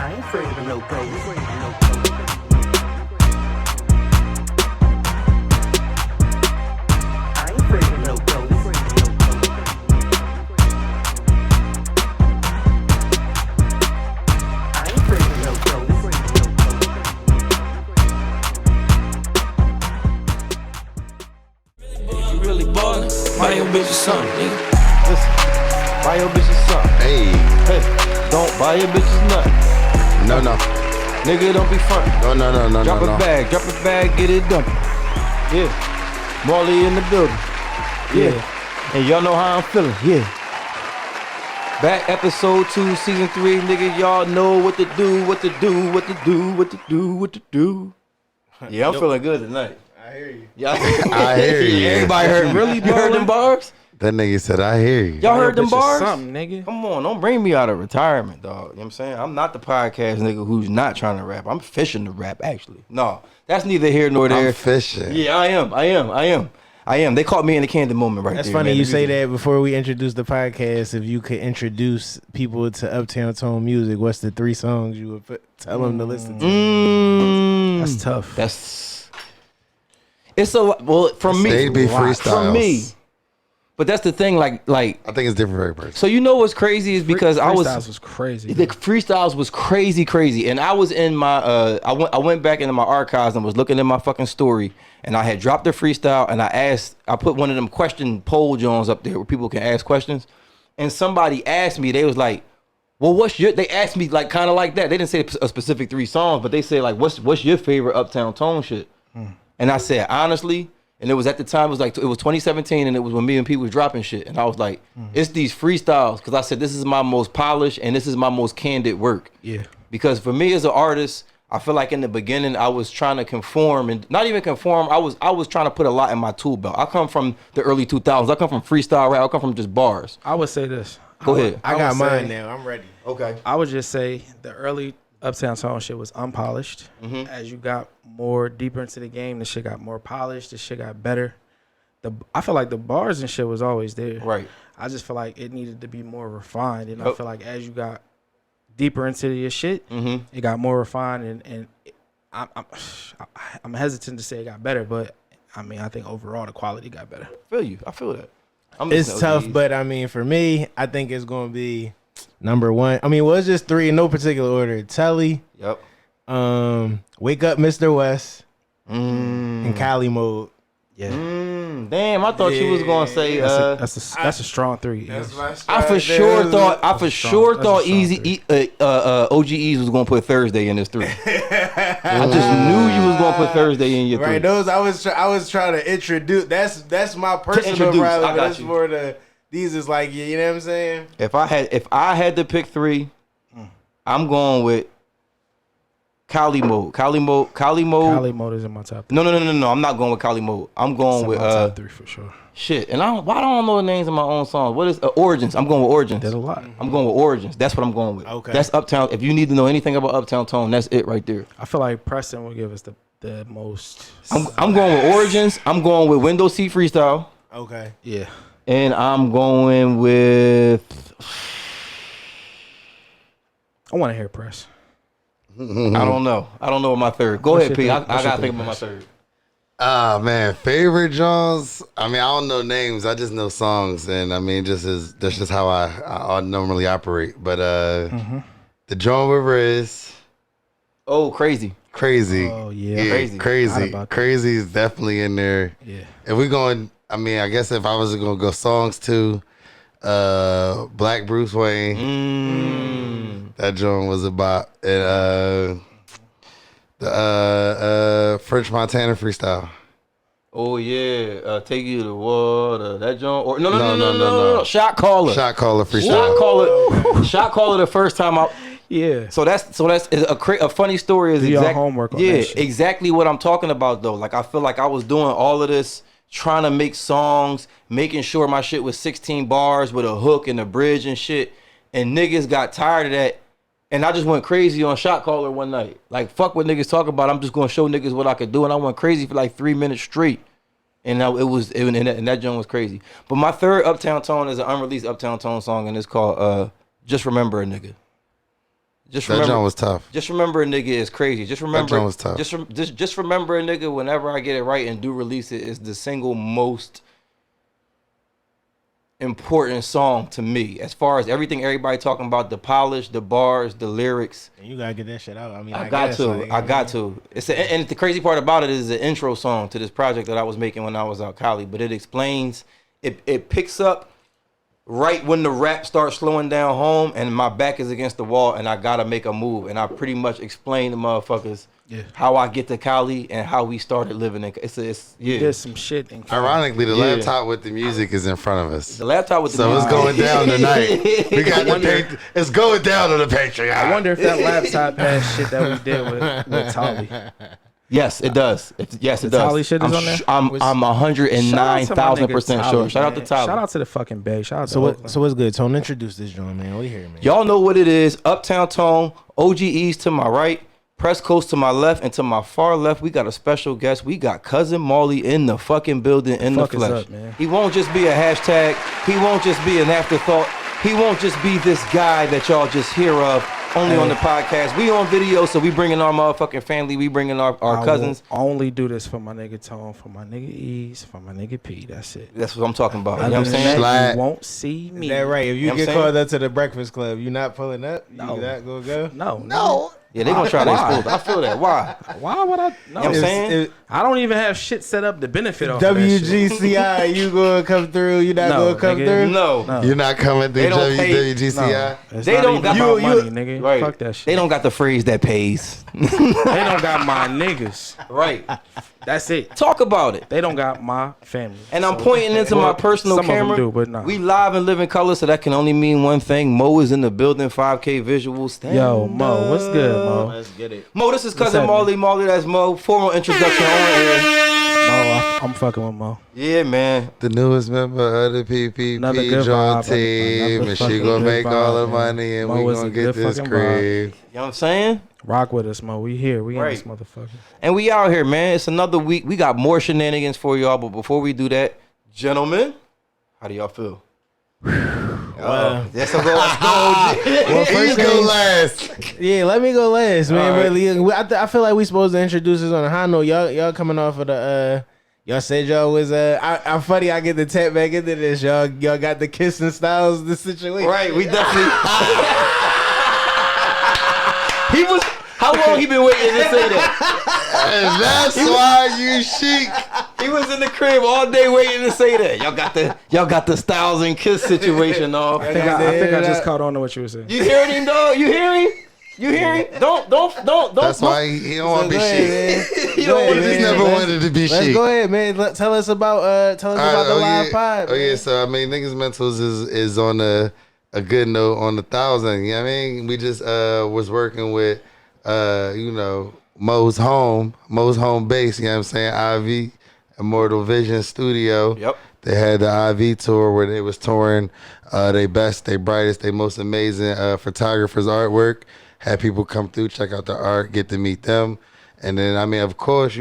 I ain't afraid of no ghosts. I ain't afraid of no ghosts. I ain't afraid of no ghosts. You really ballin'? Buy your bitch something, nigga. Listen, buy your bitches something. Hey, Don't buy your bitches nothing. no. Nigga, don't be frontin'. No. Drop a bag, get it dumpin'. Yeah. Marley in the building. Yeah. And y'all know how I'm feeling. Yeah. Back episode 2, season 3, nigga. Y'all know what to do. Yeah, I'm feeling good tonight. I hear you. Y'all, I hear you. Everybody heard. Really? You heard them bars? That nigga said, I hear you. Y'all heard them Bitch is bars? something, nigga. Come on, don't bring me out of retirement, dog. You know what I'm saying? I'm not the podcast nigga who's not trying to rap. I'm fishing to rap, actually. No, that's neither here nor there. I'm fishing. Yeah, I am. They caught me in the candid moment right That's there. funny man. you say that before we introduce the podcast. If you could introduce people to Uptown Tone music, what's the 3 songs you would tell them to listen to? That's tough. It's a well from me. They be freestyles. From me. But that's the thing, like. I think it's different for every person. So you know what's crazy is because Freestyles was crazy. The freestyles was crazy, and I was in my I went back into my archives and was looking at my fucking story, and I had dropped the freestyle, and I put one of them question poll Jones up there where people can ask questions, and somebody asked me, they was like, well, they asked me like kind of like that. They didn't say a specific 3 songs, but they said like, what's your favorite Uptown Tone shit? And I said honestly. And it was at the time, it was 2017, and it was when me and Pete was dropping shit. And I was like, it's these freestyles, because I said this is my most polished and this is my most candid work. Yeah. Because for me as an artist, I feel like in the beginning I was trying to conform, and not even conform. I was trying to put a lot in my tool belt. I come from the early 2000s. I come from freestyle rap. I come from just bars. I would say this. Go ahead. I got would say- mine now. I'm ready. Okay. I would just say the early Uptown Tone shit was unpolished. As you got more deeper into the game, the shit got more polished. The shit got better. I feel like the bars and shit was always there. Right. I just feel like it needed to be more refined. And I feel like as you got deeper into your shit, it got more refined. And I'm hesitant to say it got better, but I mean, I think overall the quality got better. I feel that. It's tough, but I mean, for me, I think it's going to be number 1. I mean, well, it's just 3 in no particular order. Telly. Yep. Wake Up, Mr. West. And Cali Mode. Yeah. Damn, I thought you was gonna say. That's a strong 3. That's my I for sure thought Easy OGEs was gonna put Thursday in this 3. I just knew you was gonna put Thursday in your 3. Right, those I was trying to introduce. That's my personal introduce, problem. I got That's you. for these is like, you know what I'm saying? If I had to pick 3, I'm going with Cali Mode. Cali Mode. Cali Mode is in my top 3. No. I'm not going with Cali Mode. I'm going with top 3 for sure. shit. And why don't I know the names of my own songs? What is Origins? I'm going with Origins. There's a lot. I'm going with Origins. That's what I'm going with. Okay. That's Uptown. If you need to know anything about Uptown Tone, that's it right there. I feel like Preston will give us the most. I'm going with Origins. I'm going with Window Seat Freestyle. Okay. Yeah. And I'm going with. I want to hear Press. I don't know. I don't know what my third. Go What's ahead, your P. I third? What's your gotta think third, about my Press? third. Ah, man, favorite Jones. I mean, I don't know names. I just know songs, and I mean, that's just how I normally operate. But the Joan River is Oh, crazy. crazy. Oh, yeah. Crazy. Forgot crazy. about that. Crazy is definitely in there. Yeah. If we going, I mean, I guess if I was gonna go songs too, Black Bruce Wayne. That Joan was about and the French Montana freestyle. Oh yeah, take you to water. That joint. Or no. Shot caller. Shot caller freestyle. Shot caller. The first time I. Yeah. So that's a funny story. Is Do your exact, homework on yeah, that shit. exactly what I'm talking about though. Like I feel like I was doing all of this, trying to make songs, making sure my shit was 16 bars with a hook and a bridge and shit. And niggas got tired of that. And I just went crazy on Shot Caller one night. Like, fuck what niggas talk about. I'm just going to show niggas what I could do. And I went crazy for like 3 minutes straight. And that joint was crazy. But my third Uptown Tone is an unreleased Uptown Tone song, and it's called Just Remember a Nigga. Just That remember, joint was tough. Just remember a nigga is crazy. Just remember, joint was tough. Just remember a nigga. Whenever I get it right and do release it, is the single most important song to me, as far as everything everybody talking about, the polish, the bars, the lyrics. And you gotta get that shit out. I mean, I got to. And the crazy part about it is the intro song to this project that I was making when I was out Cali. But it explains, it picks up right when the rap starts slowing down home, and my back is against the wall, and I gotta make a move. And I pretty much explain to motherfuckers how I get to Cali and how we started living in. There's some shit in Cali. Ironically, the laptop with the music is in front of us. The laptop with the So music. it's going down tonight. We got it's going down on the Patreon. I wonder if that laptop has shit that we did with Tolly. Yes, it does. Yes, it The does. Tolly shit is on there? I'm 109,000% sure. Shout out to Tolly. Shout out to the fucking Bay. Shout out to So Oakland. what's good? Tone, introduce this joint, man. We here, man. Y'all know what it is. Uptown Tone, OGEs to my right, Press Coast to my left, and to my far left, we got a special guest. We got Cousin Marley in the fucking building in the Fuck is flesh. up, man? He won't just be a hashtag. He won't just be an afterthought. He won't just be this guy that y'all just hear of only on the podcast. We on video, so we bringing our motherfucking family. We bringing our cousins. I will only do this for my nigga Tone, for my nigga Ease, for my nigga P. That's it. That's what I'm talking about. You know what I'm Other than saying? that, you won't see me. Is that right? If you You know what get I'm saying? called up to the Breakfast Club, you not pulling up? No. You not gonna go? No. Yeah, they gonna try to expose. I feel that. Why? Why would I? No. You know what I'm saying? I don't even have shit set up to benefit off of that shit. WGCI, you gonna come through? You not No, gonna come nigga. through? No. You're not coming through They don't pay- WGCI? It's They not don't even got about my money, nigga. Right. Fuck that shit. They don't got the phrase that pays. They don't got my niggas. Right. That's it. Talk about it. They don't got my family. And I'm pointing into my personal some of them camera. do, but nah. We live and live in color, so that can only mean one thing. Mo is in the building, 5K visuals. Stand Yo, Mo, up. what's good, Mo? Let's get it. Mo, this is cousin happening? Marley. That's Mo. Formal introduction on air. Mo, I'm fucking with Mo. Yeah, man. The newest member of the Another PPP good JAWN vibe, team, another and she fucking gonna good make all the vibe, money, and Mo we is gonna a get good this fucking crib. You know what I'm saying? Rock with us, Mo. We here. We in Right. this motherfucker. And we out here, man. It's another week. We got more shenanigans for y'all, but before we do that, gentlemen, how do y'all feel? That's a little Well, He first go thing, last. yeah, let me go last, man. All right. Really, I feel like we supposed to introduce us on a high note. Y'all coming off of the y'all said y'all was I'm funny. I get the tap back into this. Y'all got the kissing styles. The situation. Right, we definitely. He was. How long he been waiting to say that? And that's why you chic. He was in the crib all day waiting to say that. Y'all got the Styles and Kiss situation off. I think I just caught on to what you were saying. You hearing him, dog? You hear him? You hear him? Don't. That's why he don't want to be Go ahead, chic. man. He Go don't ahead, want He just man. never Let's- wanted to be Let's chic. go ahead, man. Tell us about the live pod. Oh yeah, man. so I mean, niggas mentals is on a good note on the 1,000. You know what I mean? We just was working with Mo's home base. You know what I'm saying? IV Immortal Vision Studio. Yep. They had the IV tour where they was touring they best, they brightest, they most amazing photographers' artwork. Had people come through, check out the art, get to meet them. And then, I mean, of course,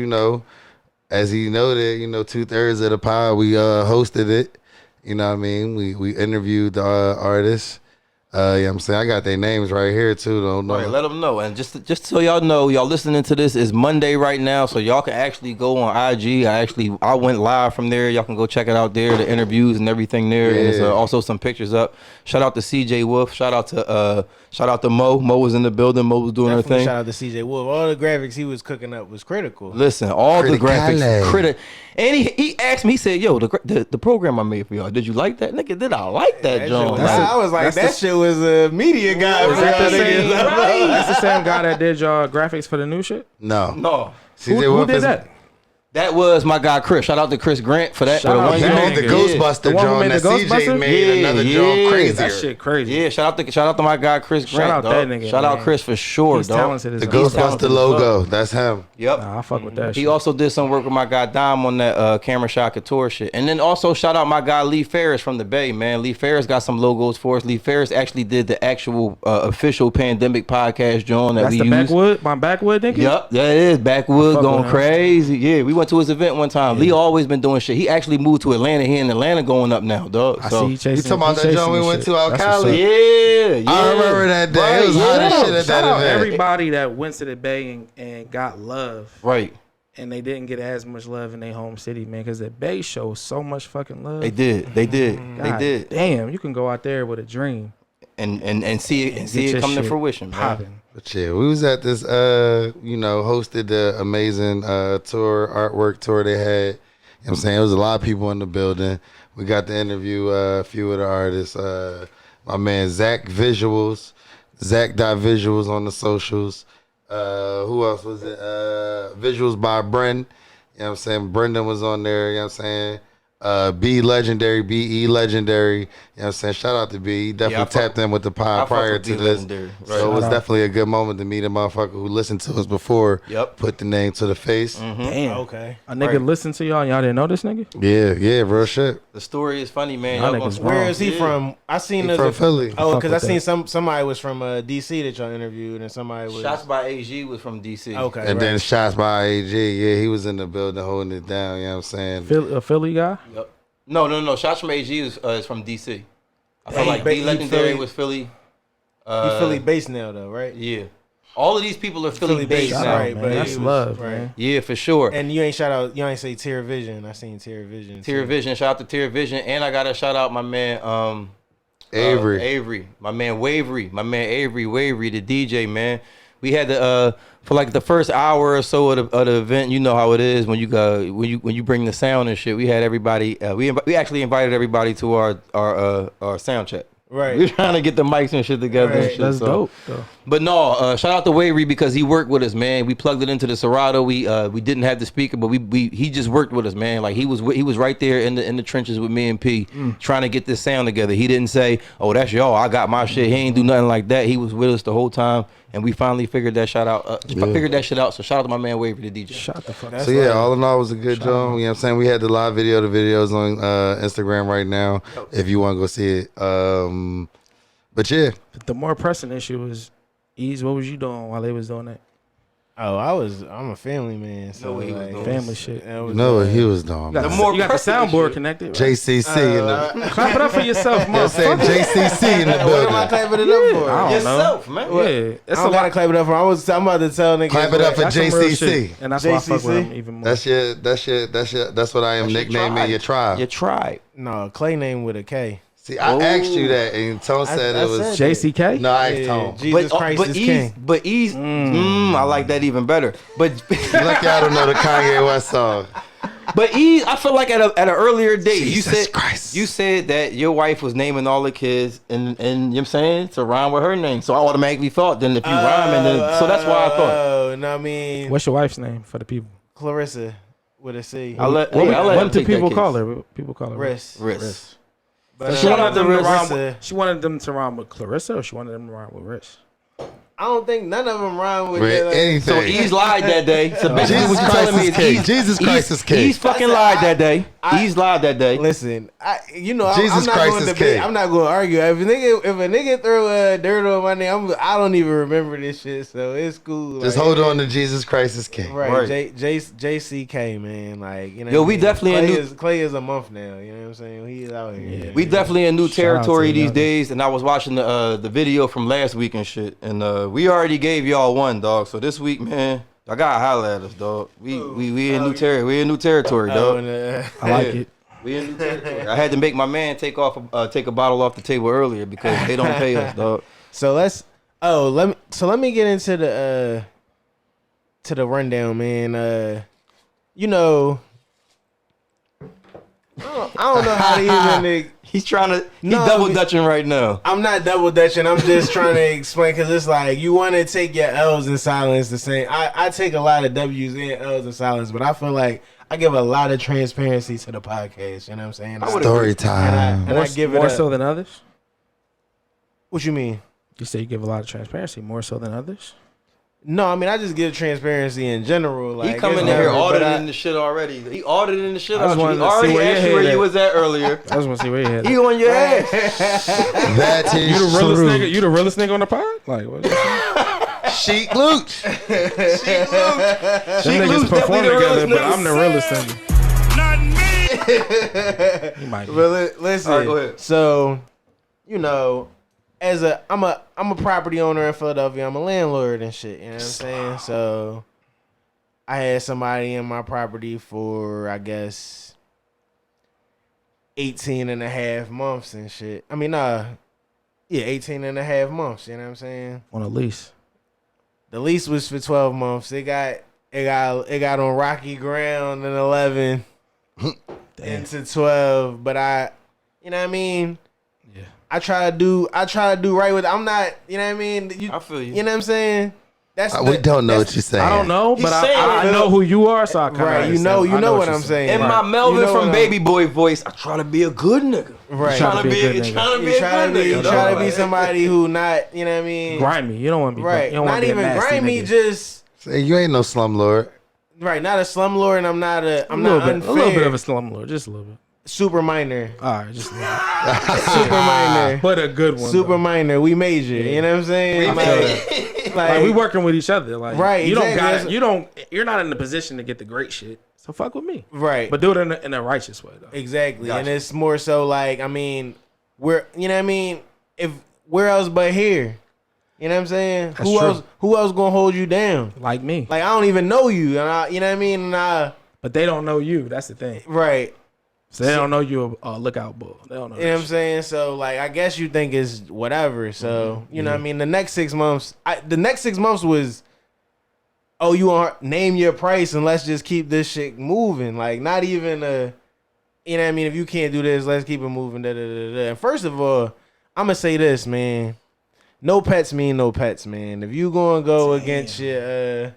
as he noted, 2/3 of the pod, we hosted it. You know what I mean? We interviewed the artists. You know what I'm saying? I got their names right here, too. Don't know. Right, let them know. And just so y'all know, y'all listening to this is Monday right now, so y'all can actually go on IG. I went live from there. Y'all can go check it out there, the interviews and everything there. And there's also some pictures up. Shout out to CJ Wolf. Shout out to Mo. Mo was in the building. Mo was doing her Definitely thing. shout out to CJ Wolf. All the graphics he was cooking up was critical. Listen, all the graphics, Criticale. and he asked me, he said, "Yo, the program I made for y'all, did you like that, nigga? Did I like that, John?" I was like, that shit was a media guy. Is that the for y'all same? niggas. That's the same guy that did y'all graphics for the new shit. No. No, CJ Who Wolf did is- that? that was my guy Chris. Shout out to Chris Grant for that. Shout out He That made the nigga. Ghostbuster The one who John made that the CJ Ghostbuster? made another John crazier. That shit crazy. Yeah, shout out to my guy Chris Grant. out dog. that nigga, Shout out man. Chris for sure, He's dog. talented as The hell. He's talented Ghostbuster as logo, that's him. Yep. Nah, I fuck with that He shit. also did some work with my guy Dom on that camera shot couture shit. And then also shout out my guy Lee Ferris from the Bay, man. Lee Ferris got some logos for us. Lee Ferris actually did the actual official pandemic podcast, John, that That's we the used. backwood, my backwood nigga. Yep, that is backwood fuck going with him. crazy. Yeah, we went went to his event one time. Lee always been doing shit. He actually moved to Atlanta. He in Atlanta going up now, dog. I So, see you chasing. You talking about he that chasing joint we the went shit. to out That's what's Cali? up. yeah. I remember that day. It was hot as shit at Shout that out event. everybody that went to the Bay and got love, Right. and they didn't get as much love in their home city, man. Because the Bay shows so much fucking love. They did. They did. God They did. Damn, you can go out there with a dream. And see it Get see your it come to shit fruition, man. popping. But yeah, we was at this, hosted the amazing tour, artwork tour they had. You know what I'm saying? There was a lot of people in the building. We got to interview a few of the artists. My man, Zach Visuals, Zach.Visuals on the socials. Who else was it? Visuals by Bren. You know what I'm saying? Brendan was on there, you know what I'm saying? B Legendary, BE Legendary. You know what I'm saying? Shout out to B. He definitely tapped in with the I pod fuck prior with to B this. Legendary. So it was definitely a good moment to meet a motherfucker who listened to us before. Yep. Put the name to the face. Damn. Okay. A nigga listen to y'all and y'all didn't know this nigga? Yeah, real shit. The story is funny, man. Y'all Y'all niggas gonna- Where wrong. is he Yeah. from? I seen He there's from a- Philly. Oh, Fuck because I with seen that. somebody was from DC that y'all interviewed, and somebody was Shots by AG was from DC. okay. And then right. shots by AG. Yeah, he was in the building holding it down. You know what I'm saying? A Philly guy? Yep. No. Shots from AG is from DC. I feel He like ba- B he Legendary Philly- was Philly. He Philly based now though, right? Yeah. All of these people are Philly based based, now. right, man. but That's he was- love, right. man. Yeah, for sure. And you ain't shout out, you ain't say Tier Vision. I seen Tier Vision. Tier too. Vision, shout out to Tier Vision, and I gotta shout out my man Avery. my man Wavery, the DJ, man. We had the for like the first hour or so of the event. You know how it is when you go when you bring the sound and shit. We had everybody. We actually invited everybody to our sound check. Right. We were trying to get the mics and shit together. And Right. shit, That's so. dope, though. But no, shout out to Wavery because he worked with us, man. We plugged it into the Serato. We didn't have the speaker, but he just worked with us, man. Like he was right there in the trenches with me and P, trying to get this sound together. He didn't say, "Oh, that's y'all. I got my shit." He ain't do nothing like that. He was with us the whole time, and we finally figured that shit out. Figured that shit out. So shout out to my man Wavery, the DJ. Shut the fuck up. So yeah, all in all, it was a good job. You know what I'm saying? We had the live video, the videos on Instagram right now. If you want to go see it. But yeah, The more pressing issue is, Ease, what was you doing while they was doing that? Oh, I'm a family man. So what he was like, doing. Family shit. that was, you know what he was doing. You got, Man. the, more you got the pressing soundboard issue. connected. Right? JCC in the. Clap it up for yourself, I said motherfucker. JCC in the What am I building. clapping it up for? I don't Yourself, know. man. Yeah, I it's a don't gotta lot. clap it up for. I'm about to tell niggas. Clap it up for That's some real JCC. shit, and that's why I fuck with JCC? him even more. That's what I am nicknaming your tribe. Your tribe. No, Clay name with a K. See, I asked you that, and Tone said I it was. said JCK? No, I asked Yeah, Tone. Jesus Christ is king. But Ease, I like that even better. But Lucky I don't know the Kanye West song. But Ease, I feel like at an earlier date, Jesus Christ. you said that your wife was naming all the kids, and you know what I'm saying, to rhyme with her name. So I automatically thought, then if you rhyme, and then so that's why I thought. Oh, no, I mean What's your wife's name for the people? Clarissa with a C. I let What, I let what him do take that people kid. call her? People call her Riss. Riss. But, She wanted, them to Clarissa. rhyme, she wanted them to rhyme with Clarissa, or she wanted them to rhyme with Riss? I don't think none of them rhyme with With that. anything. So Ease lied that day. So basically Jesus what you Christ telling me is is king. Ease, Jesus Christ is king. Ease fucking lied that day. Ease lied that day. Listen, I'm Jesus not Christ going is to debate. king. I'm not going to argue. If a nigga throw dirt on my name, I don't even remember this shit. So it's cool. Just like, hold on to Jesus Christ is king. Right, Right. JCK, man. Like, you know. Yo, what I we mean? definitely Clay in new- is, Clay is a month now. You know what I'm saying? He is out here. Yeah. We definitely in new Shout out territory to these y'all. days, and I was watching the video from last week and shit, and we already gave y'all one, dog. So this week, man, I gotta holler at us, dog. We in new territory. We in new territory, Oh, dog. and, I like Yeah. it. We in new territory. I had to make my man take a bottle off the table earlier because they don't pay us, dog. so let me get into the rundown, man. You know, I don't know how to even. He's trying to. He's No, double dutching right now. I'm not double dutching. I'm just trying to explain because it's like you want to take your L's in silence. The same. I take a lot of W's and L's in silence, but I feel like I give a lot of transparency to the podcast. You know what I'm saying? Story time. And I give it more a, so than others. What you mean? You say you give a lot of transparency, more so than others. No, I mean I just give transparency in general. Like He coming in it's here never- but auditing the shit already. He auditing the shit I just out you. wanted He to see already where your asked you head where you at. was at earlier. I just want to see where you had. He on your ass. That is You the realest true. nigga. You the realest nigga on the pod. Like what? Sheik Luch. Them niggas perform together, but I'm the realest of them. You might be. But listen, All right, go ahead. so you know, I'm a property owner in Philadelphia. I'm a landlord and shit. You know what I'm saying? So I had somebody in my property for, I guess, 18 and a half months and shit. I mean, 18 and a half months. You know what I'm saying? On a lease. The lease was for 12 months. It got on rocky ground in 11 into 12. But you know what I mean? Yeah. I try to do right with. I'm not. You know what I mean? I feel you. You know what I'm saying? We don't know what you're saying. I don't know, but saying I it. know who you are, so I kind of Right, you know what I'm saying. In my Melvin from Baby Boy voice, I try to be a good nigga. Right. Trying to be a You good try nigga. to be somebody who not. You know what I mean? Grimy. You don't want to be Right. You don't Not want to be even a nasty grimy. nigga. Just Say, you ain't no slumlord. right. Not a slumlord, and I'm not a unfair. little bit of a slumlord, just a little bit. Super minor. All right, just a little bit. Super minor. But a good one. Super though. minor. We major. You know what I'm saying? Like we working with each other. Like Right, You don't exactly. got. You're not in the position to get the great shit. So fuck with me. Right. But do it in a righteous way though. Exactly. Gotcha. And it's more so like, I mean, you know what I mean? If where else but here? You know what I'm saying? That's true. Who else gonna hold you down? Like me. Like I don't even know you, and you know what I mean? But they don't know you. That's the thing. Right. So they don't know you a lookout bull. They don't know. You know what I'm saying? So like I guess you think it's whatever. So you know what I mean? The next 6 months was, oh, you want name your price and let's just keep this shit moving. Like not even you know what I mean? If you can't do this, let's keep it moving. Da, da, da, da. And first of all, I'm gonna say this, man. No pets mean no pets, man. If you gonna go against your,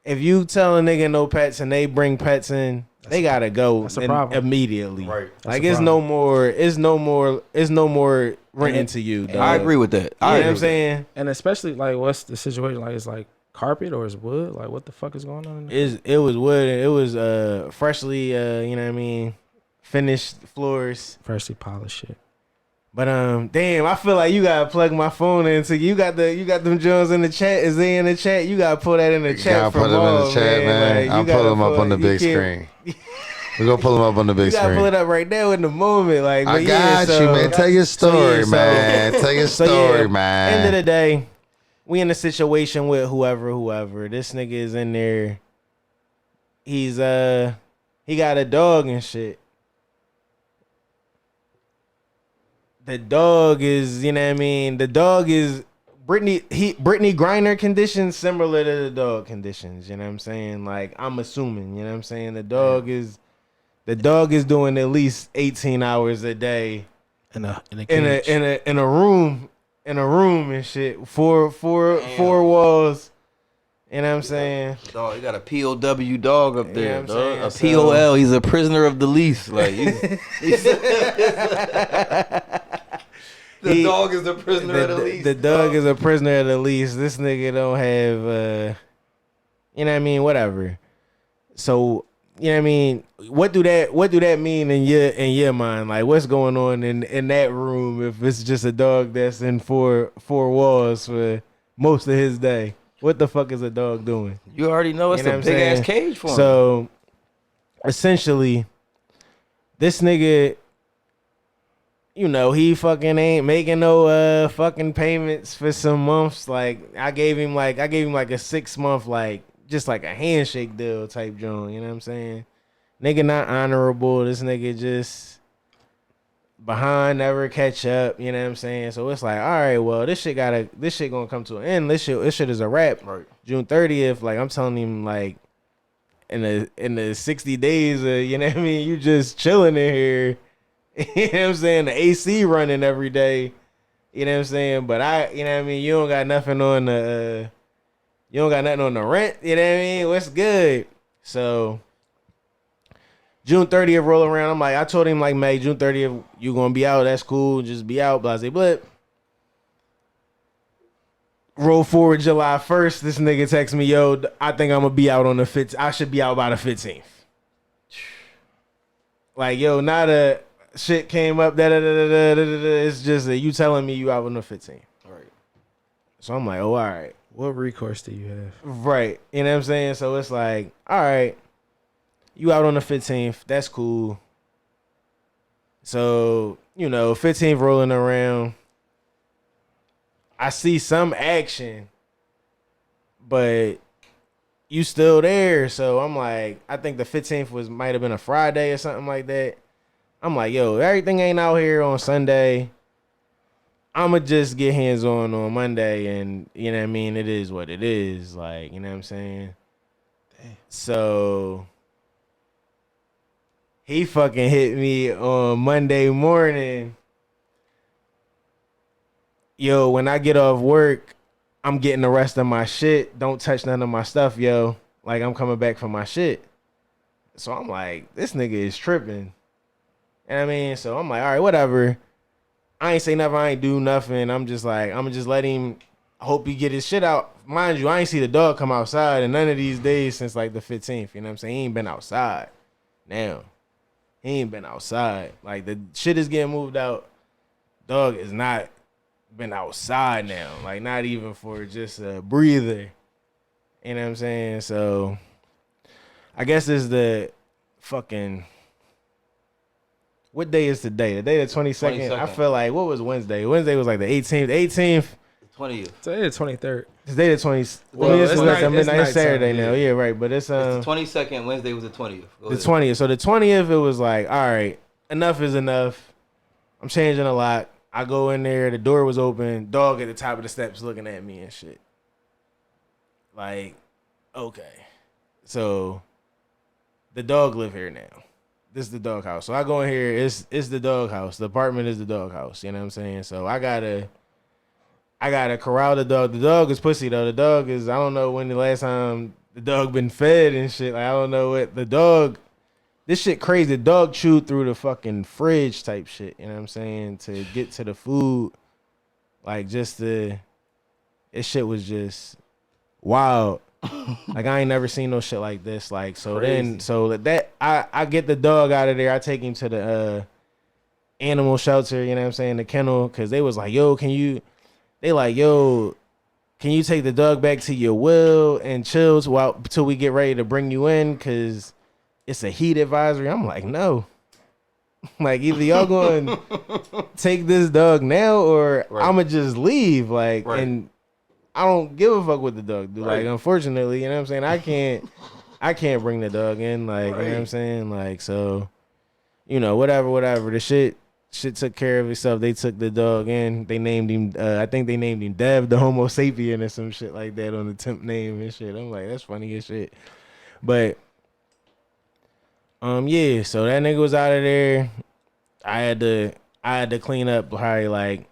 if you tell a nigga no pets and they bring pets in, they gotta go That's a problem. immediately. Right. Like a it's no more renting to you. Dog. I agree with that. You know what I'm saying? And especially like, what's the situation? Like, it's like carpet or is wood? Like, what the fuck is going on? In there? It was wood. It was freshly you know what I mean, finished floors. Freshly polished shit. But damn, I feel like you gotta plug my phone into you got them Jones in the chat. Is they in the chat? You gotta pull that in the chat. Gotta for put them in Maul, the chat, man. Like, you I'm gotta pulling them up pull- on the you big can't- screen. We're gonna pull them up on the big You gotta screen. pull it up right there in the moment. Like, I but got yeah, you, man. Tell your story, so- man. Tell your So, story, yeah, man. End of the day, we in a situation with whoever. This nigga is in there. He's he got a dog and shit. The dog is, you know what I mean? The dog is Brittany Griner conditions similar to the dog conditions, you know what I'm saying? Like I'm assuming, you know what I'm saying? The dog is doing at least 18 hours a day In a cage. in a room and shit. Four walls. You know what I'm saying? Dog, you got a POW dog up there, what I'm dog. saying? A POL, he's a prisoner of the lease. Like the dog is the prisoner of the lease. The dog is a prisoner of the lease. This nigga don't have you know what I mean, whatever. So, you know what I mean? What do that mean in your mind? Like what's going on in that room if it's just a dog that's in four walls for most of his day? What the fuck is a dog doing? You already know it's You know a what I'm big ass saying? cage for him. So essentially, this nigga, you know, he fucking ain't making no fucking payments for some months. Like I gave him like a 6 month like just like a handshake deal type joint. You know what I'm saying? Nigga not honorable. This nigga just behind, never catch up. You know what I'm saying? So it's like, all right, well, this shit gonna come to an end. This shit is a wrap. Right. June 30th. Like I'm telling him, like in the 60 days, you know what I mean? You just chilling in here. You know what I'm saying? The AC running every day. You know what I'm saying? But you know what I mean? You don't got nothing on the rent. You know what I mean? What's good? So June 30th roll around. I told him like, May, June 30th, you gonna be out. That's cool. Just be out. Blase blip. Roll forward July 1st. This nigga text me, yo, I think I'm gonna be out on the 15th. I should be out by the 15th. Like, yo, not a shit came up. It's just you telling me you out on the 15th. Right. So I'm like, oh, all right. What recourse do you have? Right. You know what I'm saying? So it's like, all right, you out on the 15th. That's cool. So, 15th rolling around. I see some action, but you still there. So I'm like, I think the 15th might have been a Friday or something like that. I'm like, yo, everything ain't out here on Sunday. I'ma just get hands on Monday, and you know what I mean? It is what it is. Like, you know what I'm saying? Damn. So he fucking hit me on Monday morning. Yo, when I get off work, I'm getting the rest of my shit. Don't touch none of my stuff, yo. Like, I'm coming back for my shit. So I'm like, this nigga is tripping. And I mean, so I'm like, all right, whatever. I ain't say nothing. I ain't do nothing. I'm just like, I'm just let him hope he get his shit out. Mind you, I ain't see the dog come outside in none of these days since like the 15th. You know what I'm saying? He ain't been outside. Now, he ain't been outside. Like, the shit is getting moved out. Dog is not been outside now. Like, not even for just a breather. You know what I'm saying? So, I guess it's the fucking... What day is today? The day the 22nd? I feel like, what was Wednesday? Wednesday was like the 18th. 18th. 20th. Today the 23rd. Today the 20th. Well, Well, it's it's like night- midnight. it's It's Saturday nighttime, now. Yeah, right. But it's It's the 22nd. Wednesday was the 20th. Go the ahead. 20th. So the 20th, it was like, all right, enough is enough. I'm changing a lot. I go in there. The door was open. Dog at the top of the steps looking at me and shit. Like, okay. So the dog live here now. This is the dog house. So I go in here. It's the dog house. The apartment is the dog house. You know what I'm saying? So I gotta corral the dog. The dog is pussy though. The dog is, I don't know when the last time the dog been fed and shit. Like, I don't know what the dog. This shit crazy. The dog chewed through the fucking fridge type shit. You know what I'm saying? To get to the food. Like, this shit was just wild. Like, I ain't never seen no shit like this. Like, so Crazy. I get the dog out of there. I take him to the animal shelter, you know what I'm saying, the kennel, because they was like, yo, can you take the dog back to your will and chill till we get ready to bring you in, because it's a heat advisory. I'm like, no. Like, either y'all going to take this dog now or Right. I'ma just leave. Like, Right. and I don't give a fuck what the dog do. Right. Like, unfortunately, you know what I'm saying? I can't bring the dog in. Like, you know what I'm Right. saying? Like, so, whatever. The shit took care of itself. They took the dog in. They named him, I think they named him Dev the Homo sapien or some shit like that on the temp name and shit. I'm like, that's funny as shit. But, yeah, so that nigga was out of there. I had to clean up probably like,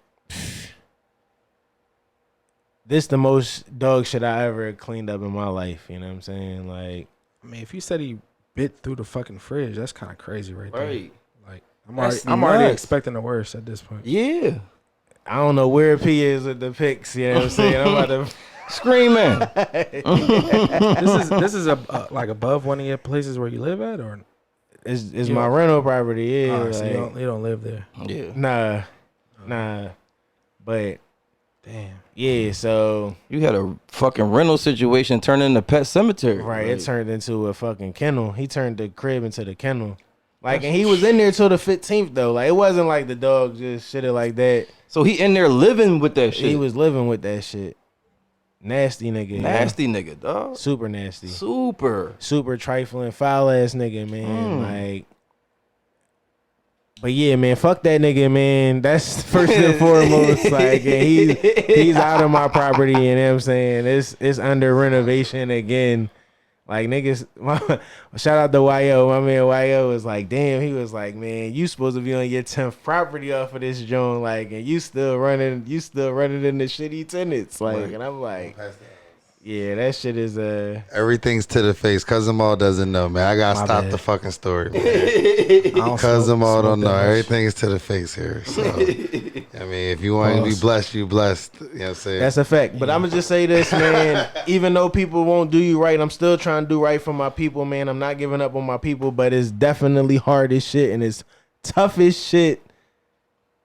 this the most dog shit I ever cleaned up in my life. You know what I'm saying? Like, I mean, if you said he bit through the fucking fridge, that's kind of crazy right there. Right. Like, That's I'm already nuts. expecting the worst at this point. Yeah. I don't know where P is with the pics. You know what I'm saying? I'm about to. Screaming. This is like above one of your places where you live at, or It's my rental property. Yeah. oh, so like, you don't live there. Yeah. Nah. But Damn. yeah, so You had a fucking rental situation turn into pet cemetery. right, Like, it turned into a fucking kennel. He turned the crib into the kennel. Like, and he was in there till the 15th though. Like, it wasn't like the dog just shitted like that. So he in there living with that shit. He was living with that shit. Nasty nigga. nasty nigga, dog. Yeah. Super nasty. Super. Trifling, foul ass nigga, man. Like, but yeah, man, fuck that nigga, man. That's first and foremost. Like, and he's out of my property, you know what I'm saying? It's under renovation again. Like, niggas, shout out to YO. My man YO was like, damn, he was like, man, you supposed to be on your 10th property off of this joint, like, and you still running in the shitty tenants. Like, Right. and I'm like, yeah, that shit is Everything's to the face. Cousin Maul doesn't know, man. I gotta My stop bad. the fucking story, man. I don't Cousin Maul don't know. that much. Everything's to the face here. So, I mean, if you want to be blessed, you blessed. You know what I'm saying? That's a fact. But I'm going to just say this, man. Even though people won't do you right, I'm still trying to do right for my people, man. I'm not giving up on my people, but it's definitely hard as shit and it's tough as shit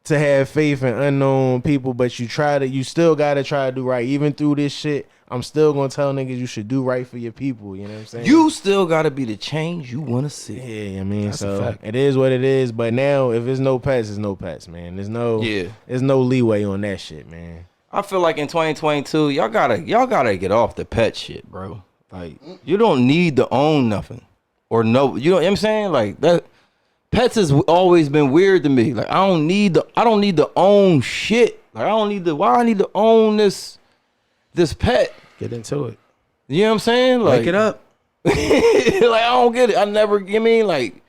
to have faith in unknown people, but you still gotta try to do right. Even through this shit, I'm still gonna tell niggas you should do right for your people. You know what I'm saying? You still gotta be the change you wanna see. Yeah, I mean, That's a so fact. it is what it is. But now, if it's no pets, it's no pets, man. There's no leeway on that shit, man. I feel like in 2022, y'all gotta get off the pet shit, bro. Like, you don't need to own nothing or no. You know what I'm saying? Like that. Pets has always been weird to me. Like, I don't need to own shit. Like, why I need to own this pet? Get into it. You know what I'm saying? Like, Wake it up. like, I don't get it. You mean, like,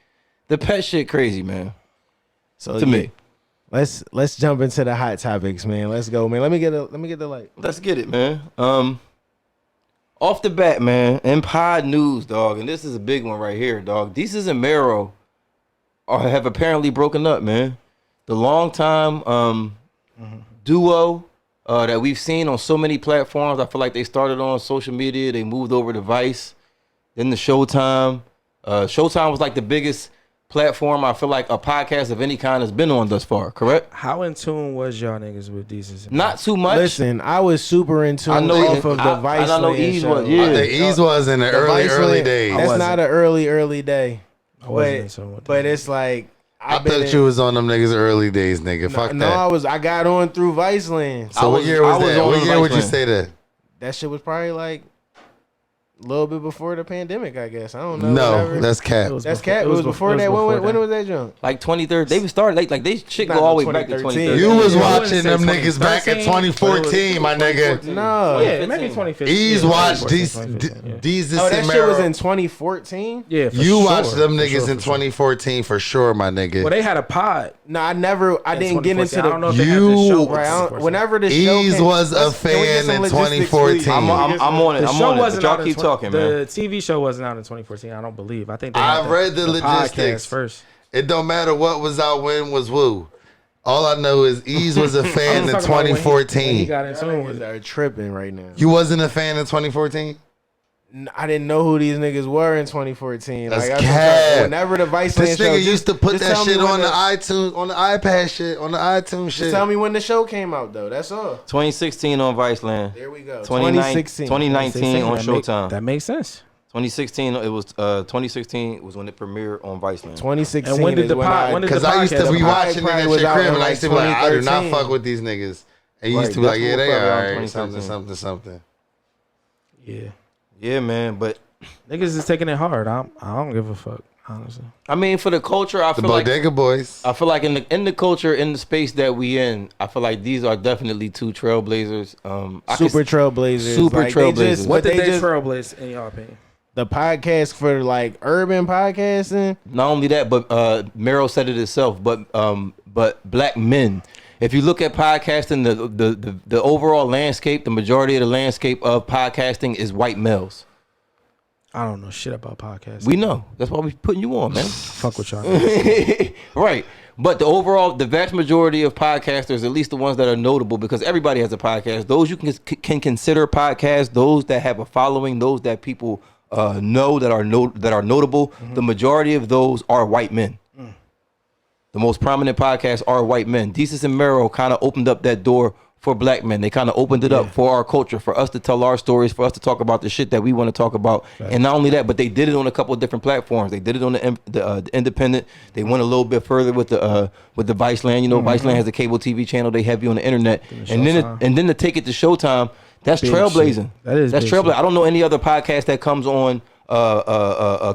the pet shit crazy, man. So To me. let's jump into the hot topics, man. Let's go, man. Let me get the light. Let's get it, man. Off the bat, man, in pod news, dog, and this is a big one right here, dog. Desus and Mero have apparently broken up, man. The longtime duo that we've seen on so many platforms. I feel like they started on social media. They moved over to Vice, then the Showtime. Showtime was like the biggest platform I feel like a podcast of any kind has been on thus far, correct? How in tune was y'all niggas with Desus? Not too much. Listen, I was super in tune I know off of the Vice. I know Land Ease show. was, yeah. The Ease was in the early Viceland, days. That's not an early day. I wasn't in tune with But that. it's like I thought you was on them niggas early days, nigga. Fuck no, that. I got on through Viceland. So what year was that? What year would you say that? That shit was probably like a little bit before the pandemic, I guess. I don't know. No, whatever. that's cap. That's cat. It was before that. When was that jump? Like 2013. They started like they shit go Not all the way no back to 2013. 2013. You was Yeah, I watching wouldn't them say niggas back in 2014, my nigga. No. Yeah, maybe 2015. Ease Yeah, watched 2014, yeah. these Oh, that and shit was Mero. in 2014. Yeah, for You sure, watched them for niggas sure, in for sure. 2014 for sure, my nigga. Well, they had a pod. No, I didn't get into 2014. I don't know if the. they had the show. Right, whenever the show Ease came, was a let's- can we get fan some in logistics, 2014. please? I'm on it. The I'm show on it. But wasn't y'all out in keep 20 talking, man. The TV show wasn't out in 2014. I don't believe. I think they I had read the podcast logistics. first. It don't matter what was out when was woo. All I know is Ease was a fan in I'm talking about when he 2014. got in tune with Niggas it. are tripping right now. You wasn't a fan in 2014? I didn't know who these niggas were in 2014. That's like, cap. whenever the Vice This Land show, nigga used to put just that tell me shit when on the iTunes, on the iPad shit, on the iTunes Just shit. tell me when the show came out, though. That's all. 2016 on Viceland. There we go. 2019 on That Showtime. That makes sense. 2016 it was 2016 was when it premiered on Viceland. 2016. And when did is the pod- when did Because the I used to podcast be come out? watching Probably that was shit out crib in, and I like, used to be like, I do not 2013. fuck with these niggas. And you used Right, to be like, that's yeah, what they probably are around alright, 2013. something. Yeah. Yeah, man, but Niggas is taking it hard. I don't give a fuck, honestly. I mean, for the culture, I The feel like Bodega Boys. in the culture, in the space that we in, I feel like these are definitely two trailblazers. Super trailblazers. Super Like, they trailblazers. just- What but did they just- trailblaze in your opinion? The podcast for like urban podcasting. Not only that, but Meryl said it herself. But black men. If you look at podcasting, the overall landscape, the majority of the landscape of podcasting is white males. I don't know shit about podcasts. We know. That's why we putting you on, man. fuck with y'all. Right. But the vast majority of podcasters, at least the ones that are notable, because everybody has a podcast. Those you can consider podcasts. Those that have a following. Those that people know that are notable. Mm-hmm. The majority of those are white men. The most prominent podcasts are white men. Desus and Mero kind of opened up that door for black men. They kind of opened it up for our culture, for us to tell our stories, for us to talk about the shit that we want to talk about. Right. And not only that, but they did it on a couple of different platforms. They did it on the Independent. They went a little bit further with the Viceland. You know, Viceland has a cable TV channel. They have you on the internet. And then to take it to Showtime, that's Big trailblazing. shit. That's big trailblazing. shit. I don't know any other podcast that comes on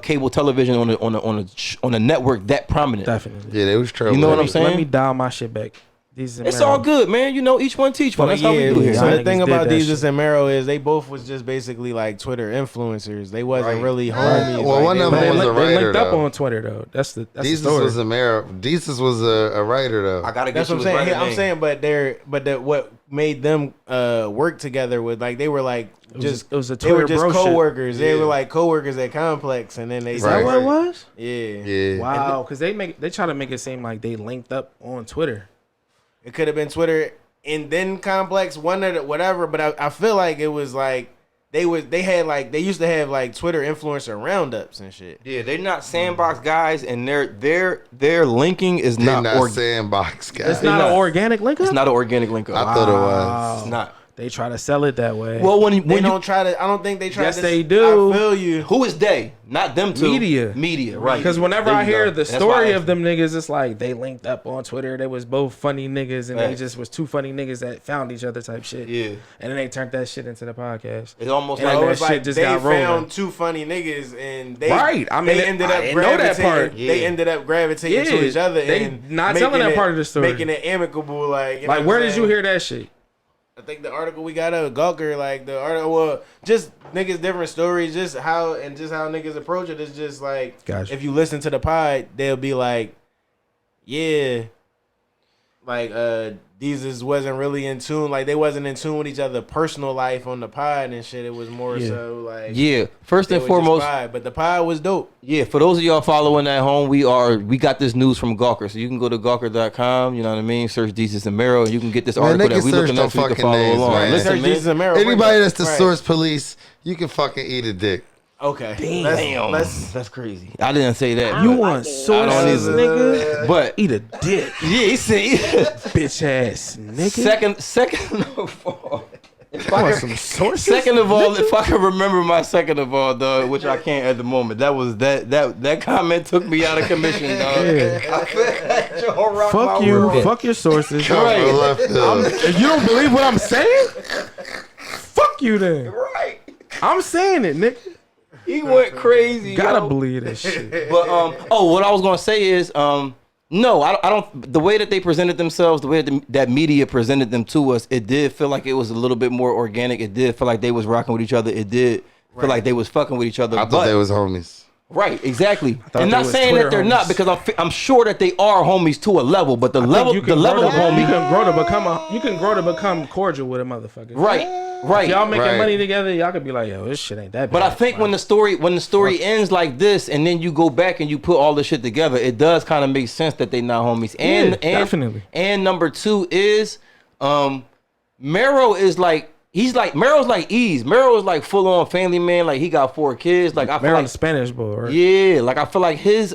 cable television on a network that prominent. Definitely. Yeah, they was trouble. You know what I'm saying? Let me dial my shit back. It's all good, man. You know, each one teach one. But That's how we do here. So Y'all the thing niggas about did that Desus shit. and Mero is they both was just basically like Twitter influencers. They wasn't Right. really homies. Well, like, one they of was- them was a They writer, linked up though. on Twitter though. That's the Desus story. was Desus was a writer though. I gotta get That's you what I'm his saying. writer I'm name. saying, what made them work together with like they were like it was a they were Twitter just bro shit. coworkers. They Yeah. were like coworkers at Complex, and then they Is Right. that what it was? yeah. Yeah. Wow, because they try to make it seem like they linked up on Twitter. It could have been Twitter and then Complex, one of the whatever. But I feel like it was like they used to have like Twitter influencer roundups and shit. Yeah, they're not sandbox guys, and their linking is They're not not sandbox guys. It's not an organic link up. It's not an organic link up. I thought it was. It's not. They try to sell it that way. Well, when They you don't try to. I don't think they try Yes, to. they do. I feel you. who is they? Not them two. Media, right? Because whenever There I you hear go. the That's why story I of them niggas, it's like they linked up on Twitter. They was both funny niggas, and they Right. just was two funny niggas that found each other type shit. Yeah. And then they turned that shit into the podcast. It's almost And like that It was shit like just they got rolling. found two funny niggas and they Right. I mean, they ended I up didn't know that gravitating. part. They Yeah. ended up gravitating to Yeah, each other. they and not telling making that it- part of the story. making it amicable. Like, you know Like, what where I'm did you saying? hear that shit? I think the article we got out of Gawker, like the article, well, just niggas different stories, just how niggas approach it is just like, Gotcha. if you listen to the pod, they'll be like, yeah, like these wasn't really in tune, like they wasn't in tune with each other personal life on the pod and shit. It was more Yeah. so like, yeah. First they and was just foremost, vibe. But the pod was dope. yeah. For those of y'all following at home, we got this news from Gawker, so you can go to Gawker.com. You know what I mean? Search Jesus and Mero, and you can get this Man, article they that can we search looking them at, so you can fucking follow names, along. man. Listen, Search man. Jesus and Mero. Anybody that's the Right. source police, you can fucking eat a dick. Okay. Damn, Let's that's crazy. I didn't say that. You but- want source, don't either. nigga? But Eat a dick, yeah, he said bitch ass nigga. second of all. If You I want can- some sources? Second of all, if I can remember my second of all, dog, which I can't at the moment, that comment took me out of commission, dog. Yeah. I feel like Joe rocked Fuck my you. world. Fuck your sources. Right. Cover left field. If you don't believe what I'm saying, fuck you then. Right. I'm saying it, nigga. He went crazy. Gotta yo. believe that shit. But what I was gonna say is no, I don't. The way that they presented themselves, the way that media presented them to us, it did feel like it was a little bit more organic. It did feel like they was rocking with each other. It did feel like they was fucking with each other. I thought they was homies. Right, exactly. thought And they not was saying Twitter that they're homies. not, because I'm sure that they are homies to a level, but the level of You can grow homie. to become cordial with a motherfucker. Right. Y'all making Right. money together, y'all could be like, yo, this shit ain't that bad. But I think when the story ends like this, and then you go back and you put all this shit together, it does kind of make sense that they not homies. And definitely. And number two is, Mero is like. Mero's like Ease. Mero is like full on family man. Like he got 4 kids. Like I feel Maryland like Spanish boy, right? yeah. Like I feel like his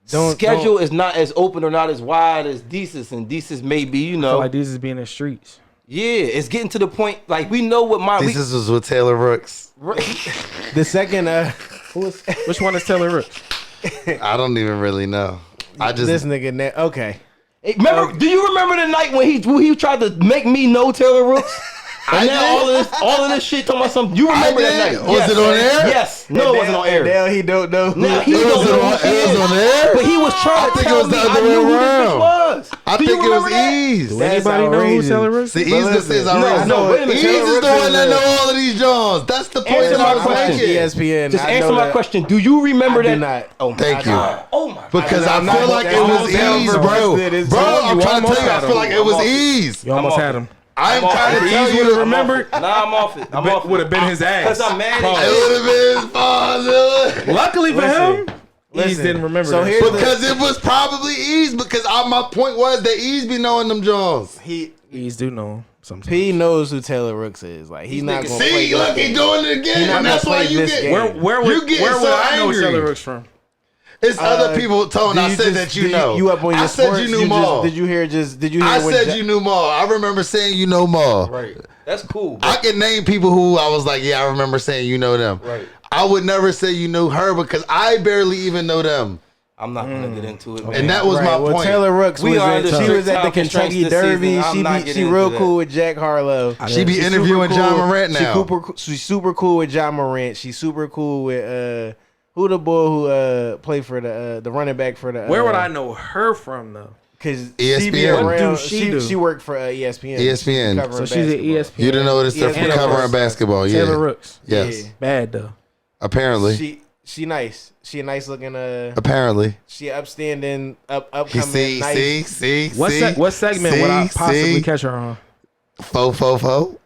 schedule is not as open or not as wide as Desus, and Desus may be, you I know. feel like these is being in the streets. Yeah, it's getting to the point. Like we know what my This was with Taylor Rooks. The second, Which one is Taylor Rooks? I don't even really know. I just this nigga, okay. Hey, remember? Do you remember the night when he tried to make me know Taylor Rooks? And now all of this shit talking about something. You remember that did. night? Was it on air? Yes. No, it wasn't on air. Now he don't know. Now he It don't was know on- who she it was is. on air? But he was trying I to think it tell was me the other I way knew who this around. bitch was. I Do you think it was remember that? Ease. That's Anybody know who outrageous. Taylor Rooks The is? Ease that listen, says no, outrageous. no, wait a minute. Ease Taylor is the Rooks one is that a- know all of these Johns. That's the point Answer that my I was question. making. ESPN. Just I answer know my that. question. Do you remember I do that? not. Oh my Thank you. God. Oh my God. Because I I'm not feel like it gonna- was I'm Ease, not bro. gonna- it's Bro, so- I'm you trying to almost tell you, I had feel him. like it was I'm off it. Ease. You almost off had it. him. I'm off trying it. to tell Ease you. would've I'm remembered. Nah, I'm off it. I'm off it. Would have been his ass. Because I'm mad Pause. at It you. would have been his father. Luckily for Listen. him, Ease Listen. didn't remember So that. here's Because it was probably Ease. Because my point was that Ease be knowing them Johns. Ease do know him sometimes. He knows who Taylor Rooks is. Like he's not gonna play See, look, this he game. doing it He again. not And that's gonna why play you this get game. Where you would getting I know angry. Taylor Rooks from? It's other people told. Do I you said just- that do you know. You up on your I said sports? you knew Maul. Did you hear? Did you hear? I what said Ja- you knew Maul. I remember saying you know Maul. Right. That's cool. I can name people who I was like, yeah, I remember saying you know them. Right. I would never say you knew her because I barely even know them. I'm not gonna get into it, man. And that was Right, my well, point. Taylor Rooks We was are in, the she strict was at the top constraints Kentucky this Derby. season. I'm She not be, she getting real into cool that. with Jack Harlow. She be She's interviewing super John cool. Morant now. She's super cool with John Morant. She's super cool with who the boy who played for the running back for the. Where would I know her from though? Because ESPN. she be What around. do she do? She worked for ESPN. ESPN. covering So she's at basketball. ESPN. You didn't know this stuff from Yeah. covering basketball. Yeah. Taylor Rooks. Yes. Yeah. Bad though. Apparently. She nice. She a nice looking. Apparently. She upstanding, You upcoming. see, nice. see. What segment would I possibly catch her on? Fo.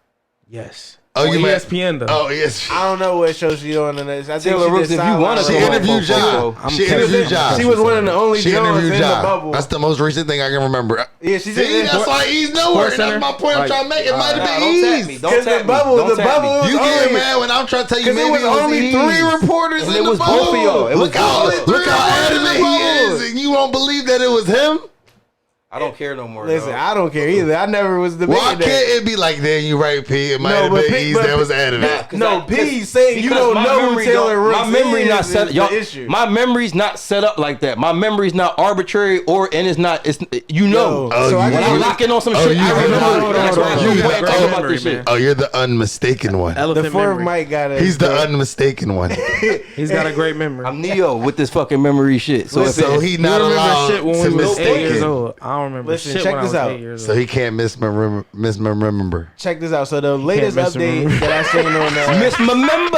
Yes. Oh, On you meant- ESPN though. Oh, yes. I don't know what show she on in this. I think Taylor she Rooks, did if you want to She go on interviewed Fofo, John. I'm She catching interviewed her. John. She was one of the only She Jones interviewed in the John. bubble. That's the most recent thing I can remember. Yeah, she See, did. that's why Ease know her. Sports And that's Center? my point I'm Like, trying to make. It might have Nah, been don't tap me. Ease. Don't Because tap the me. bubble, Don't the tap me. bubble was You getting on. I'm trying to tell you, Because maybe it was only Ease. 3 reporters And in it the was bubble. both of y'all. It was Look how both of y'all. adamant he is, and you won't believe that it was him. I don't care no more. Listen, dog. I don't care either. I never was debating Why that. can't it be like, then you right, P? It might have but been P- Ease but that P- was adamant. Cause No, I- P saying you because don't my know who memory Taylor don't- Rooks my memory is not set. the Y'all, issue. my memory's not set up like that. My memory's not arbitrary and it's not. It's you know. Yo, so I when can I'm give- locking on some Oh, shit, you- I remember. hold on, That's hold why on, I hold can't on. talk Great about memory, this shit. man. Oh, you're the unmistaken one. Elephant The Ford memory. Mike got it. He's the unmistaken one. He's got a great memory. I'm Neo with this fucking memory shit. So, So he not you remember allowed shit when to we was 8 years mistake. old. I don't remember Listen, shit check when I this was out. 8 years So old. he can't misremember. Check this out. So the latest miss update remember. that I seen on misremember.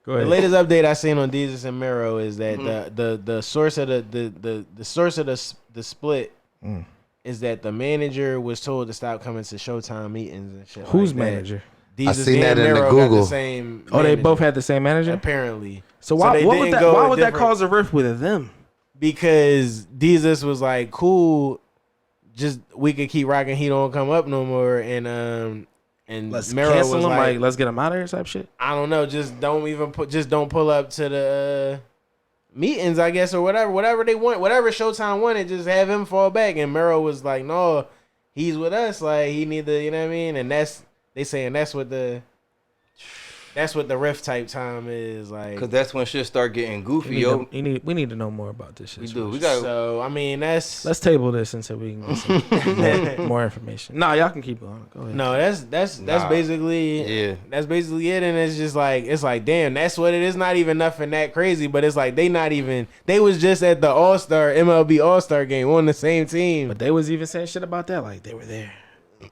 Go the ahead. latest update I seen on Jesus and Mero is that the source of the source of the split is that the manager was told to stop coming to Showtime meetings and shit. Who's like that. manager? Jesus seen that and in the Mero got Google. the same. Oh, they manager, both had the same manager. apparently. So why? they What didn't would that? go Why a would that different- cause a rift with them? Because Jesus was like, "Cool, just we could keep rocking. He don't come up no more." And Let's Mero cancel was him. like, Like, let's get him out of here, type shit. I don't know. Just don't pull up to the meetings, I guess, or whatever they want, whatever Showtime wanted. Just have him fall back. And Mero was like, "No, he's with us. Like he need to, you know what I mean?" And they saying that's what the riff type time is like. Because that's when shit start getting goofy, yo. We need to know more about this shit. We do. We got. So I mean, let's table this until we can get some more information. Nah, y'all can keep going. Go ahead. no, that's Nah. basically that's basically it. And it's just like damn, that's what it is. Not even nothing that crazy, but it's like they was just at the MLB All-Star game on the same team. But they was even saying shit about that. Like they were there,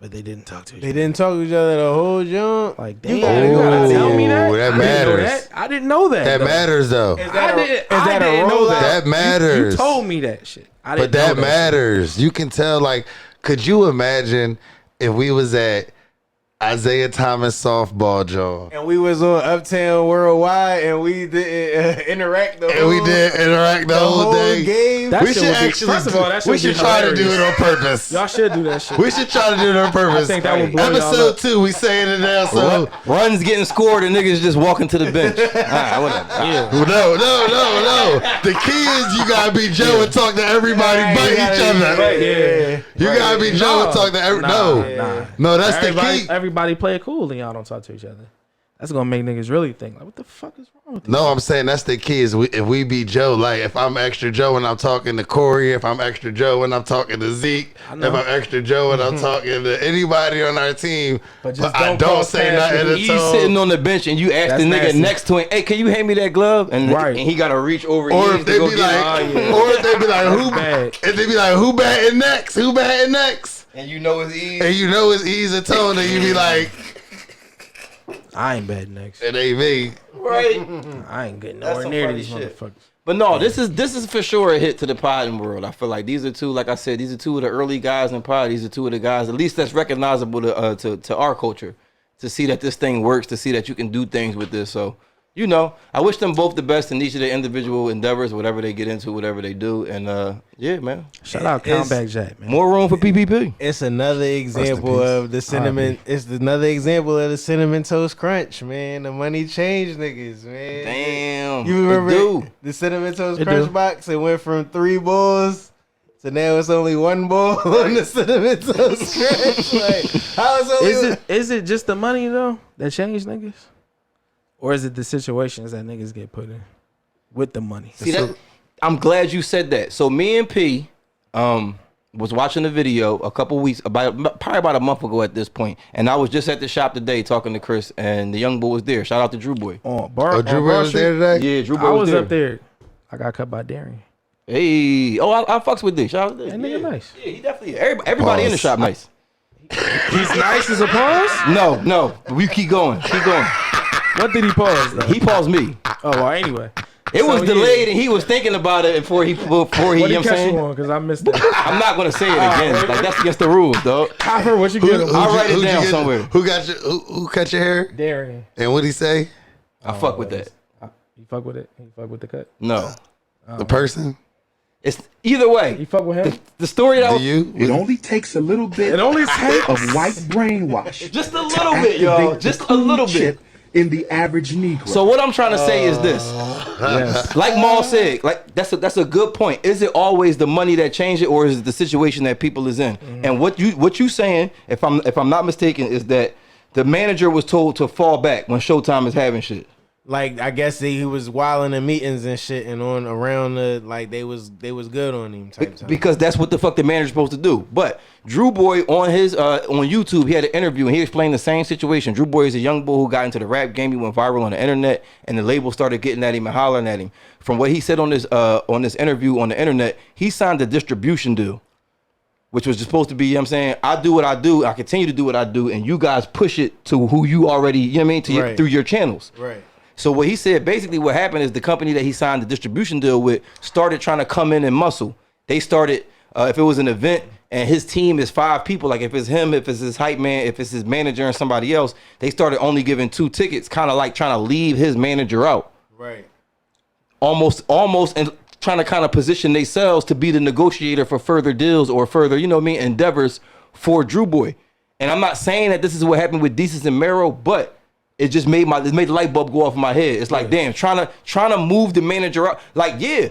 but they didn't talk to each They other. didn't talk to each other the whole jump. Like damn, You you gotta- gotta tell me that. That I didn't know matters. that. I didn't know that. That though. matters though. Is I that didn't a know rollout? that. That matters. You told me that shit. I didn't But that know matters. You can tell. Like, could you imagine if we was at Isaiah Thomas softball, Joe, And we was on Uptown Worldwide, and we didn't interact the and whole, we did interact the whole day? game. That We shit should would be- actually. first of all, that shit we would be should try to do it hilarious. on purpose. Y'all should do that shit. We should try to do it on purpose. I think that would blow y'all Episode up. 2, we saying it now. So Runs getting scored and niggas just walking to the bench. All right, whatever. Yeah. no. The key is you gotta be Joe and talk to everybody Right, but you gotta each be- other. right, Yeah. You gotta be Joe and talk to No, that's the key. Everybody play it cool and y'all don't talk to each other. That's gonna make niggas really think like, what the fuck is wrong with you? No, I'm saying that's the key. Is if we be Joe, like if I'm extra Joe and I'm talking to Corey, if I'm extra Joe and I'm talking to Zeke, if I'm extra Joe and I'm talking to anybody on our team, But just I don't don't cross say paths nothing. with at He's all. sitting on the bench and you ask That's the nigga nasty. next to him, "Hey, can you hand me that glove?" And, Right. and he gotta reach over. Or Ease if to they go be get like, it. or if they be like, who? bad. If they be like, who batting next? Who batting next? And you know it's easy. And you know it's easy tone, and you be like, I ain't bad next. it ain't me. Right. I ain't getting That's nowhere some near funny these shit. motherfuckers. But no, this is for sure a hit to the podding world. I feel like these are two, like I said, these are two of the early guys in pod. These are two of the guys, at least that's recognizable to our culture, to see that this thing works, to see that you can do things with this. So, you know, I wish them both the best in each of their individual endeavors, whatever they get into, whatever they do. And yeah, man, Shout out It's- Countback Jack, man. more room for PPP. It's another example peace. of the cinnamon. It's another example of the cinnamon toast crunch, man. The money changed niggas, man. Damn, You remember it do. the cinnamon toast It crunch do. box? It went from 3 balls. So now it's only 1 ball on the cinnamon toast crunch. Like, how is only Is it just the money though that changed niggas? Or is it the situations that niggas get put in with the money? See that? I'm glad you said that. So me and P was watching the video a couple weeks, probably about a month ago at this point, and I was just at the shop today talking to Chris, and the young boy was there. Shout out to Drew Boy. On bar, Oh, Drew on Bar Boy was Street? there today? Yeah, Drew Boy I was was there. up there. I got cut by Darian. Hey, oh, I fucks with this. Shout out to this. That nigga nice. Yeah, he definitely. Everybody in the Pause. shop nice. He's nice as a pause? No, we keep going. What did he pause though? He paused me. Oh well, anyway. It was So, delayed, and he was thinking about it before he. You know What what did I'm he catch saying? you on? Because I missed it. I'm not gonna say it again. Like that's against the rules, dog. I heard what you Who- get him. who'd I'll you- write it who'd you down get- somewhere. Who cut your hair? Darian. And what'd he say? I fuck with that. You fuck with it? You fuck with the cut? No, The person? It's either way. You fuck with him? The story that Do was you? It only takes a little bit It only takes of white brainwash. just a little bit, y'all. activate the Just a cool little bit. chip in the average Negro. So what I'm trying to say is this. Yes. Like Maul said, like that's a good point. Is it always the money that change it, or is it the situation that people is in? And what you saying, if I'm not mistaken, is that the manager was told to fall back when Showtime is having shit. Like I guess he was wilding in meetings and shit and on around the like they was good on him type time. Because that's what the fuck the manager's supposed to do. But Drew Boy on his on YouTube, he had an interview and he explained the same situation. Drew Boy is a young boy who got into the rap game. He went viral on the internet, and the label started getting at him and hollering at him. From what he said on this interview on the internet, he signed a distribution deal, which was supposed to be, you know what I'm saying, I do what I do, I continue to do what I do, and you guys push it to who you already, you know what I mean, to Right. through your channels. Right. So what he said, basically what happened is the company that he signed the distribution deal with started trying to come in and muscle. They started, if it was an event and his team is 5 people, like if it's him, if it's his hype man, if it's his manager and somebody else, they started only giving 2 tickets, kind of like trying to leave his manager out. Right. Almost and trying to kind of position themselves to be the negotiator for further deals or further, you know what I mean, endeavors for Drew Boy. And I'm not saying that this is what happened with Desus and Mero, but it just made the light bulb go off in my head. It's like, damn, trying to move the manager up. Like, yeah,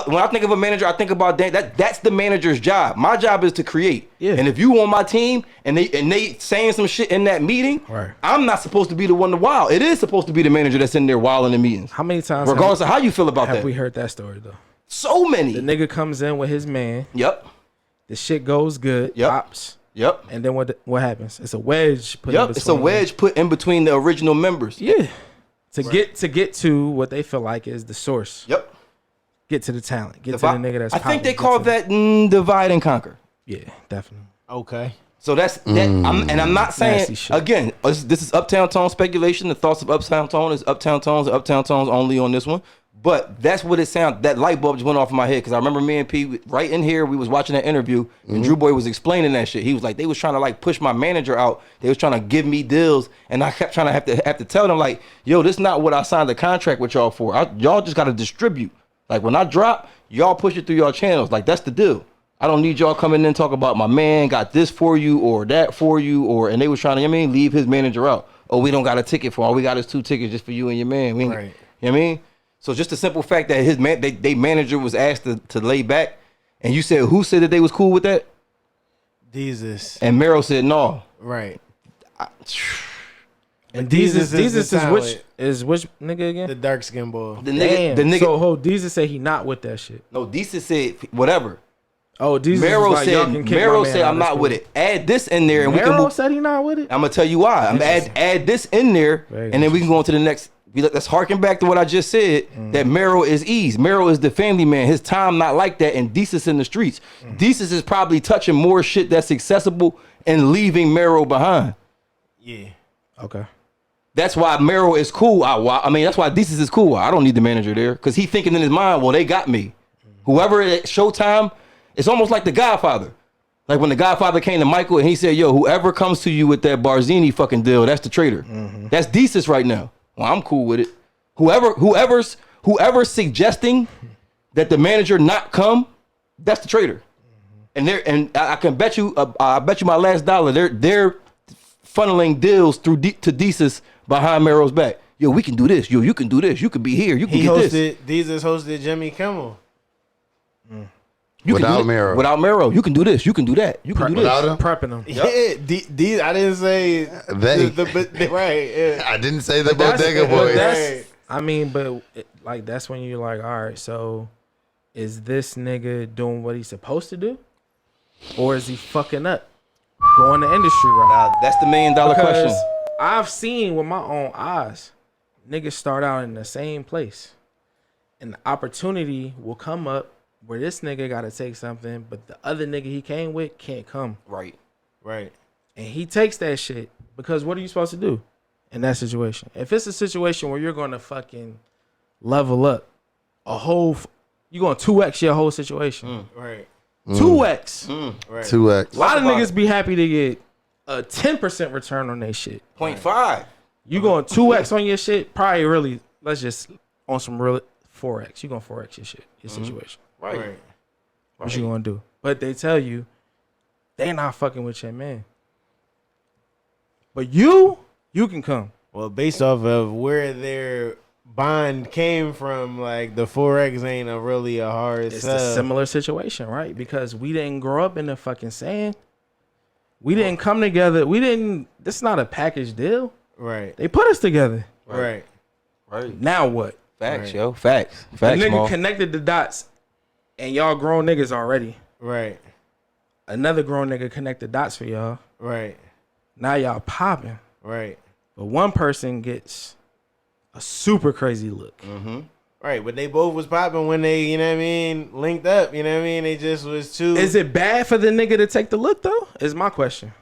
when I think of a manager, I think about that's the manager's job. My job is to create. Yeah. And if you on my team and they saying some shit in that meeting, Right. I'm not supposed to be the one to wild. It is supposed to be the manager that's in there wilding in meetings. How many times Regardless of how you feel about have that. we heard that story though? So many. The nigga comes in with his man. Yep. The shit goes good. Yep. Pops. Yep. And then what happens? It's a wedge put in Yep. It's a between. wedge put in between the original members. Yeah. To get to what they feel like is the source. Yep. Get to the talent. Get to the nigga that's I think popping. they Get call to- that divide and conquer. Yeah, definitely. Okay. So that's that. I'm not saying Nasty shit. again. This is Uptown Tone speculation. The thoughts of Uptown Tone is Uptown Tones only on this one. But that's what it sounds. That light bulb just went off in my head because I remember me and P right in here. We was watching that interview and Drew Boy was explaining that shit. He was like, they was trying to like push my manager out. They was trying to give me deals, and I kept trying to have to tell them like, yo, this is not what I signed the contract with y'all for. Y'all just got to distribute. Like when I drop, y'all push it through your channels. Like that's the deal. I don't need y'all coming in and talk about my man got this for you or that for you and they was trying to, you know what I mean, leave his manager out. Oh, we don't got a ticket for all we got is 2 tickets just for you and your man. We ain't, Right. You know what I mean? So just the simple fact that his man, they manager was asked to lay back, and you said who said that they was cool with that? Jesus. And Mero said no. Right. And Desus is the is which nigga again? The dark skin boy. The nigga, Damn. So Desus say he not with that shit. no, Desus said whatever. Oh, Desus Mero was like, y'all said can kick my man out, I'm that's not cool. with it. Add this in there, and we can Mero move. said he not with it. I'm gonna tell you why. I'm add this in there, Very and then we can go on to the next. Let's harken back to what I just said. That Mero is ease. Mero is the family man. His time not like that, and Desus in the streets. Desus is probably touching more shit that's accessible and leaving Mero behind. Yeah. Okay. That's why Mero is cool. I mean, that's why Desus is cool. I don't need the manager there because he thinking in his mind, well, they got me. Whoever at Showtime, it's almost like The Godfather. Like when The Godfather came to Michael and he said, yo, whoever comes to you with that Barzini fucking deal, that's the traitor. That's Desus right now. Well, I'm cool with it. Whoever's suggesting that the manager not come, that's the traitor. And I can bet you, I bet you my last dollar, they're funneling deals through to Desus behind Mero's back. Yo, we can do this. Yo, you can do this. You can be here. You can get this. Desus hosted Jimmy Kimmel. You can Without do this. Mero. Without Mero, you can do this. You can do that. You can do this. Without him? Prepping them. Yeah, I didn't say They. right. Yeah. I didn't say the That's- bodega but boys. that's- I mean, but like that's when you're like, all right, so is this nigga doing what he's supposed to do, or is he fucking up, going the industry right? Now, that's the $1 million question. Because I've seen with my own eyes, niggas start out in the same place, and the opportunity will come up where this nigga got to take something, but the other nigga he came with can't come. Right. Right. And he takes that shit because what are you supposed to do in that situation? If it's a situation where you're going to fucking level up you're going to 2X your whole situation. Right. 2X. Right. 2X. A lot of about niggas be happy to get a 10% return on their shit. 0.5. You going 2X on your shit, probably really, let's just on some real 4X. You going 4X your shit, your situation. Right. Right. What you gonna do? But they tell you they not fucking with your man. But you can come. Well, based off of where their bond came from, like the Forex ain't really a hard It's sell. a similar situation, right? Because we didn't grow up in the fucking sand. We didn't come together. This is not a package deal. Right. They put us together. Right. Right. Now what? Facts, Right. yo. Facts. The Facts, nigga Maul. connected the dots, and y'all grown niggas already. Right. Another grown nigga connected dots for y'all. Right. Now y'all popping. Right. But one person gets a super crazy look. Right. But they both was popping when they, you know what I mean, linked up. You know what I mean? They just was too. Is it bad for the nigga to take the look though? Is my question.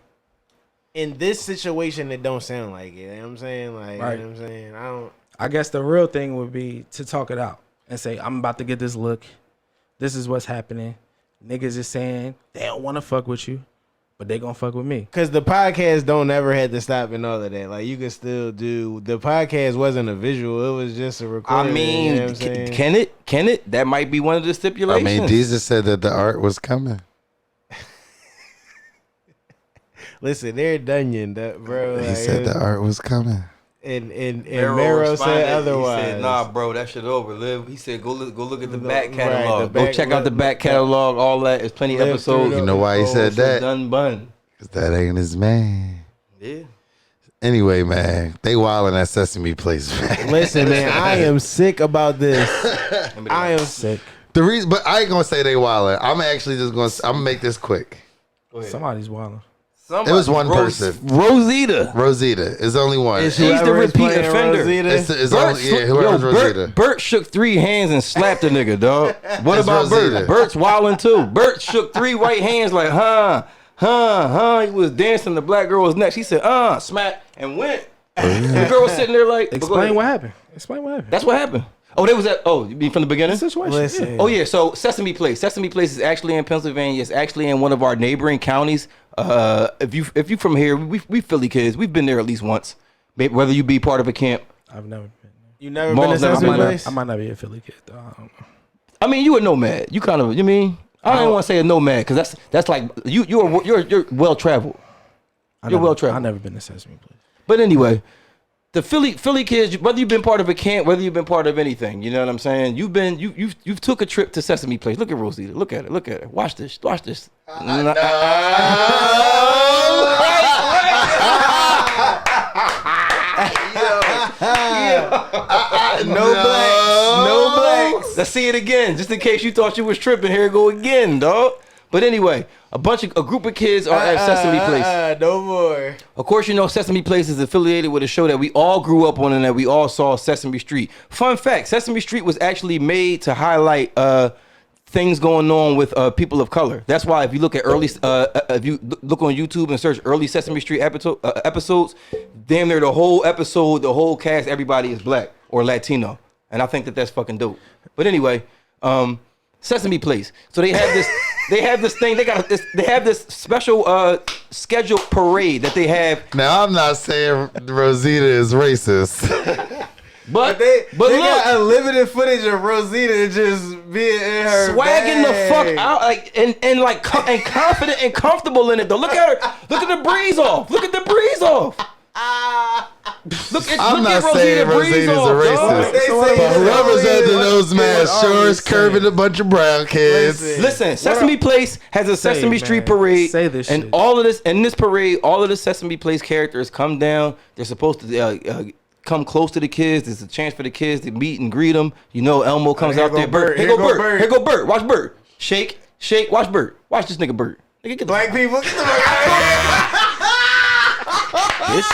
In this situation, it don't sound like it. You know what I'm saying? Like, Right. you know what I'm saying? I don't. I guess the real thing would be to talk it out and say, I'm about to get this look. This is what's happening. Niggas is saying they don't want to fuck with you, but they gonna fuck with me. Because the podcast don't ever had to stop and all of that. Like, you can still do. The podcast wasn't a visual. It was just a I recording. mean, you know what I'm saying? can it? Can it? That might be one of the I stipulations. mean, Jesus said that the art was coming. Listen, they're Dunyan, bro. He like, said the art was coming. And Mero Mero responded, said otherwise. He said, "Nah, bro, that shit over. Live." He said, "Go look at the back Right, catalog. the Go back- check out the back catalog. All that. There's plenty of Live episodes. through You know why he said It's that? Done bun. Because that ain't his man. Yeah. Anyway, man, they wildin' at Sesame Place, man. Listen, man, I am sick about this. I am Sick. The reason, but I ain't gonna say they wildin'. I'm actually just gonna make this quick. Somebody's wilding. It was one person. Rosita. Rosita is only one. She's the Whoever is repeat playing offender. Rosita. It's only, yeah, whoever's Rosita. Bert shook 3 hands and slapped the nigga, dog. What It's about Rosita. Bert? Bert's wilding too. Bert shook 3 right hands like, He was dancing. The black girl was next. He said, smack, and went. And the girl was sitting there like, Explain what happened. Explain what happened. That's what happened. Oh, they was at. Oh, you mean from the beginning? Situation. Listen. Yeah. Oh yeah. So Sesame Place. Sesame Place is actually in Pennsylvania. It's actually in one of our neighboring counties. If you from here, we Philly kids. We've been there at least once. Whether you be part of a camp. I've never been. You never Maul's been to never Sesame been there. Place? I might not be a Philly kid though. I don't know. I mean, you a nomad. You kind of. You mean? I don't want to say a nomad because that's like you're well traveled. You're well traveled. I've never been to Sesame Place. But anyway, the Philly kids, whether you've been part of a camp, whether you've been part of anything, you know what I'm saying? You've took a trip to Sesame Place. Look at Rosita. Look at her. Watch this. No blacks. Let's see it again, just in case you thought you was tripping. Here it go again, dog. But anyway, a group of kids are at Sesame Place. No more. Of course, you know Sesame Place is affiliated with a show that we all grew up on and that we all saw, Sesame Street. Fun fact, Sesame Street was actually made to highlight things going on with people of color. That's why if you look at if you look on YouTube and search early Sesame Street episodes, damn near the whole episode, the whole cast, everybody is black or Latino. And I think that that's fucking dope. But anyway, Sesame Place. So they have this. They have this thing. They have this special scheduled parade that they have. Now I'm not saying Rosita is racist. But They look, got unlimited footage of Rosita just being in her swagging bag. the fuck out, like and confident and comfortable in it. Though, look at her. Look at the breeze off. Look at the breeze off. I'm not saying Rosita's a racist. They say But whoever's at the nose What mask are sure we is curving a bunch of brown kids. Listen, Sesame Place has a Sesame man. Street parade, Say this and shit. all of this in this parade, all of the Sesame Place characters come down. They're supposed to come close to the kids. There's a chance for the kids to meet and greet them. You know, Elmo comes Here out go there. Bert. Here go Bert. Here go Bert. Watch Bert. Shake. Watch Bert. Watch this nigga Bert. Nigga, get the Black people, get the fuck out of here. This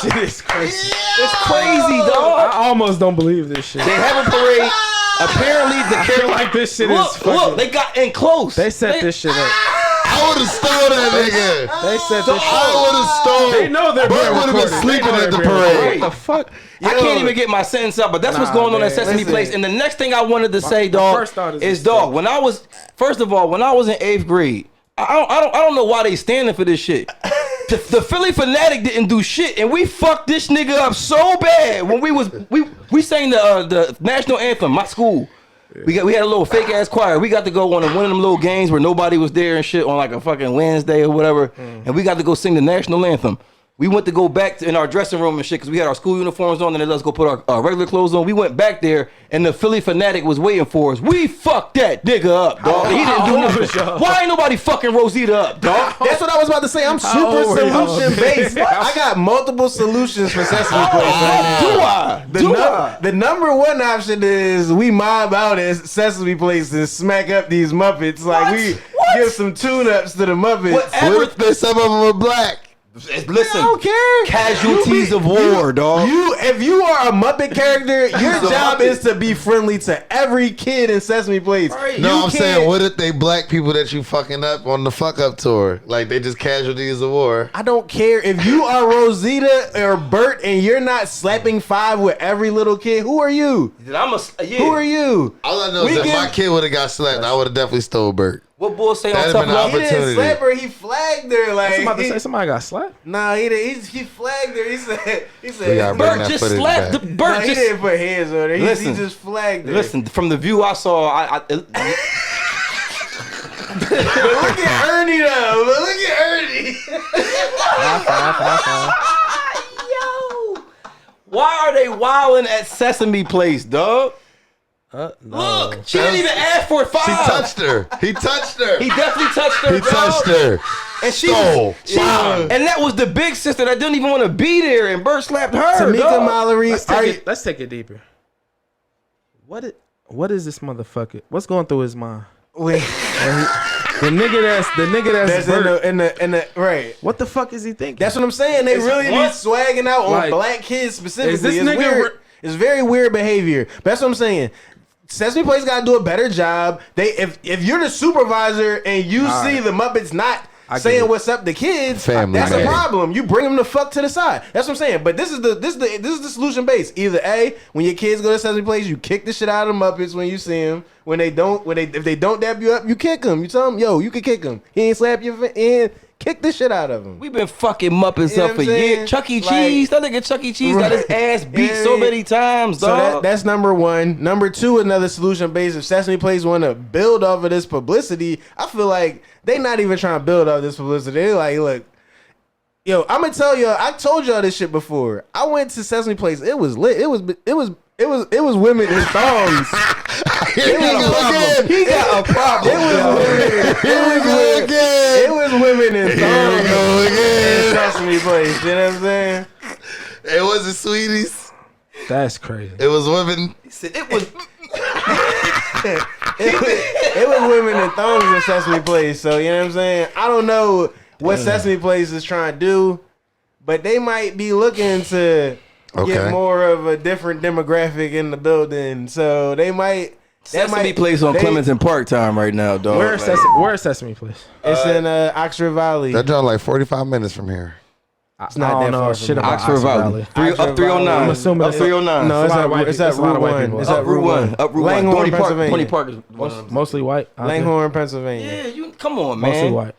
shit is crazy. It's crazy, dog. I almost don't believe this shit. They have a parade. Apparently, the I feel character. like this shit is Look, fucking. they got in close. They set this shit up. I would have stole that nigga. They set this shit I up. would have stole. They know they're Bert being would have been recorded. sleeping They know at the they're being parade. What the fuck? I can't even get my sentence up, but that's what's Nah, going on man. at Sesame Listen. Place. And the next thing I wanted to say, my dog, first thought is is this dog. thing. When I was, first of all, when I was in 8th grade, I don't know why they standing for this shit. The Philly Fanatic didn't do shit, and we fucked this nigga up so bad when we sang the national anthem. My school. We had a little fake ass choir. We got to go on one of them little games where nobody was there and shit on like a fucking Wednesday or whatever, and we got to go sing the national anthem. We went to go back in our dressing room and shit because we had our school uniforms on and they let us go put our regular clothes on. We went back there and the Philly fanatic was waiting for us. We fucked that nigga up, dog. He didn't do nothing. Why ain't nobody fucking Rosita up, dog? That's what I was about to say. I'm super solution based. I got multiple solutions for Sesame Place right now. The number one option is we mob out at Sesame Place and smack up these Muppets. Like we give some tune-ups to the Muppets. What if there's some of them are black? Listen, I don't care. Casualties of war, dog. If you are a Muppet character, your job is to be friendly to every kid in Sesame Place. Right. No, I'm saying, what if they black people that you fucking up on the fuck up tour? Like they just casualties of war. I don't care if you are Rosita or Bert and you're not slapping five with every little kid. Who are you? Who are you? All I know is if my kid would have got slapped, I would have definitely stole Bert. What boy say on That'd top been of an He didn't slap her. He flagged her. Like I was about to say somebody got slapped. Nah, he didn't. He flagged her. He We said. gotta bring Bert that just footage slapped back. the Nah, Bert he just didn't put hands on her. He Listen. just flagged her. listen from the view I saw. But look at Ernie though. But look at Ernie. Yo, why are they wilding at Sesame Place, dog? No. Look, she didn't even ask for 5. He touched her. He touched her. He definitely touched her. He touched her. And she Stole. and that was the big sister that didn't even want to be there, and Bert slapped her. Tamika dog. Mallory. Let's take it deeper. What is this motherfucker? What's going through his mind? Wait. The nigga that's That's Bert, in the right. what the fuck is he thinking? That's what I'm saying. They really be swagging out on Like, black kids specifically. is this It's nigga weird. It's very weird behavior. But that's what I'm saying. Sesame Place got to do a better job. If you're the supervisor and you see the Muppets not saying what's up to kids, Family that's man. a problem. You bring them the fuck to the side. That's what I'm saying. But this is the solution base. Either A, when your kids go to Sesame Place, you kick the shit out of the Muppets when you see them. If they don't dab you up, you kick them. You tell them, yo, you can kick him. He ain't slap your and kick the shit out of him. We've been fucking Muppets You know up what for I'm saying? years. Chuck E. Like- Cheese, that nigga Chuck E. Cheese got his ass beat Yeah, so yeah. many times, So dog. that's number one. Number two, another solution base. If Sesame Place want to build off of this publicity, I feel like they not even trying to build off this publicity. They like, look, yo, I'm gonna tell y'all. I told y'all this shit before. I went to Sesame Place. It was lit. It was women in thongs. He got a problem. It was women in Here we thongs go in again. Sesame Place. You know what I'm saying? It wasn't sweeties. That's crazy. It was women. It was It was women in thongs in Sesame Place. So you know what I'm saying? I don't know what Sesame Place is trying to do, but they might be looking to get more of a different demographic in the building. So they might. Sesame Place on Clemens Park time right now, dog. Where's Sesame Place? It's in Oxford Valley. That done like 45 minutes from here. It's not I that don't know far shit from about Oxford Valley. Up 309. I'm assuming Up 309. No, it's a lot of at white it's people. at It's a lot Route of white 1. people. It's Up at Route 1. Up Route 1. Langhorne, Tony Park. Pennsylvania. Tony Park is one of them. Mostly white. Langhorne, Pennsylvania. Yeah, you come on, Mostly man. white.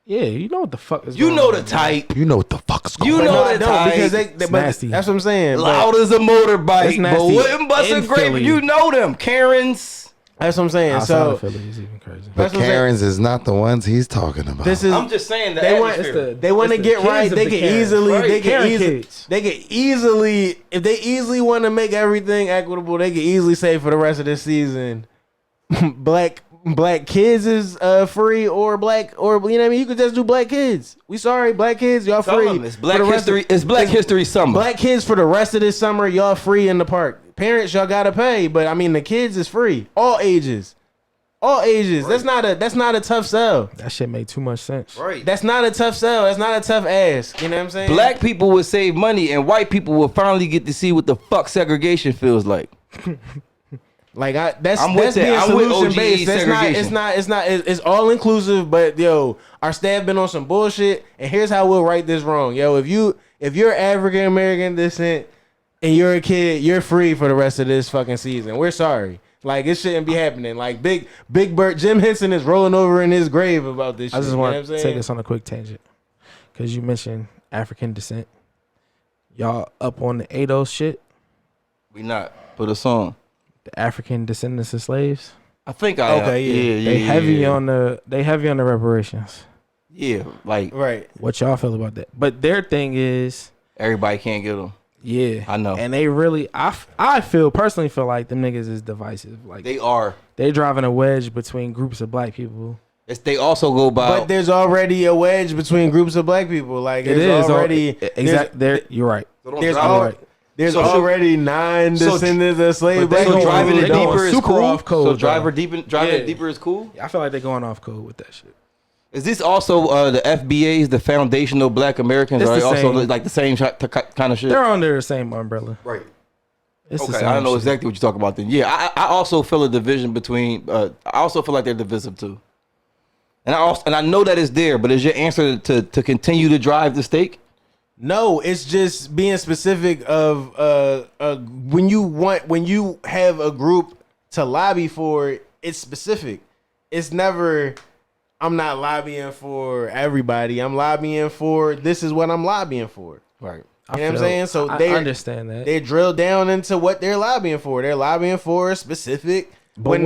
Yeah, you know what the fuck is You going know on, the man. type. You know what the fuck's going You on. know No, the I don't type. because It's but nasty. that's what I'm saying. Loud as a motorbike, It's but nasty wouldn't bust a in grape. Philly. You know them, Karens. That's what I'm saying. Outside So of Philly is even crazy. But that's what I'm saying. Karens is not the ones he's talking about. This is I'm just saying that they want they want to get right. They can easily they can Karen easily kids. they can easily if they easily want to make everything equitable, they can easily say for the rest of the season, black kids is free or black or you know what I mean. You could just do black kids. We sorry, black kids, y'all free. It's Black for the rest of- History. It's Black History Summer. Black kids for the rest of this summer, y'all free in the park. Parents, y'all gotta pay, but I mean the kids is free. All ages. All ages. Right. That's not a tough sell. That shit made too much sense. Right. That's not a tough sell. That's not a tough ask. You know what I'm saying? Black people would save money, and white people will finally get to see what the fuck segregation feels like. Like that's I'm with being that. I'm with solution OG based. That's not. segregation. It's not. It's all inclusive. But yo, our staff been on some bullshit. And here's how we'll right this wrong. Yo, if you're African American descent and you're a kid, you're free for the rest of this fucking season. We're sorry. Like it shouldn't be happening. Like Big Bert, Jim Henson is rolling over in his grave about this shit. I just You know want what I'm to saying? take us on a quick tangent because you mentioned African descent. Y'all up on the ADOS shit? We not. Put a song. the African descendants of slaves. I think I Okay, yeah. They heavy on the reparations. Yeah, like Right. What y'all feel about that? But their thing is, everybody can't get them. yeah, I know. and they really, I personally feel like them niggas is divisive. Like They are. they driving a wedge between groups of black people. They also go by. But there's already a wedge between groups of black people. Like It there's is already exactly. There, you're right. There's Right. there's So- already 9 so- descendants of slave black so people. driving it they going deeper is super cool. off code, So though. driving Yeah. it deeper is cool. I feel like they're going off code with that shit. Is this also the FBA's, the foundational Black Americans? It's Are they the also same. like the same kind of shit? They're under the same umbrella. Right. It's the Okay, same I don't know shit. exactly what you're talking about then. Yeah, I also feel a division between. I also feel like they're divisive too. And I know that it's there, but is your answer to continue to drive the stake? No, it's just being specific of when you have a group to lobby for, it's specific. It's never I'm not lobbying for everybody. I'm lobbying for this is what I'm lobbying for. Right. You know what I'm saying? So I they understand that. They drill down into what they're lobbying for. They're lobbying for a specific. But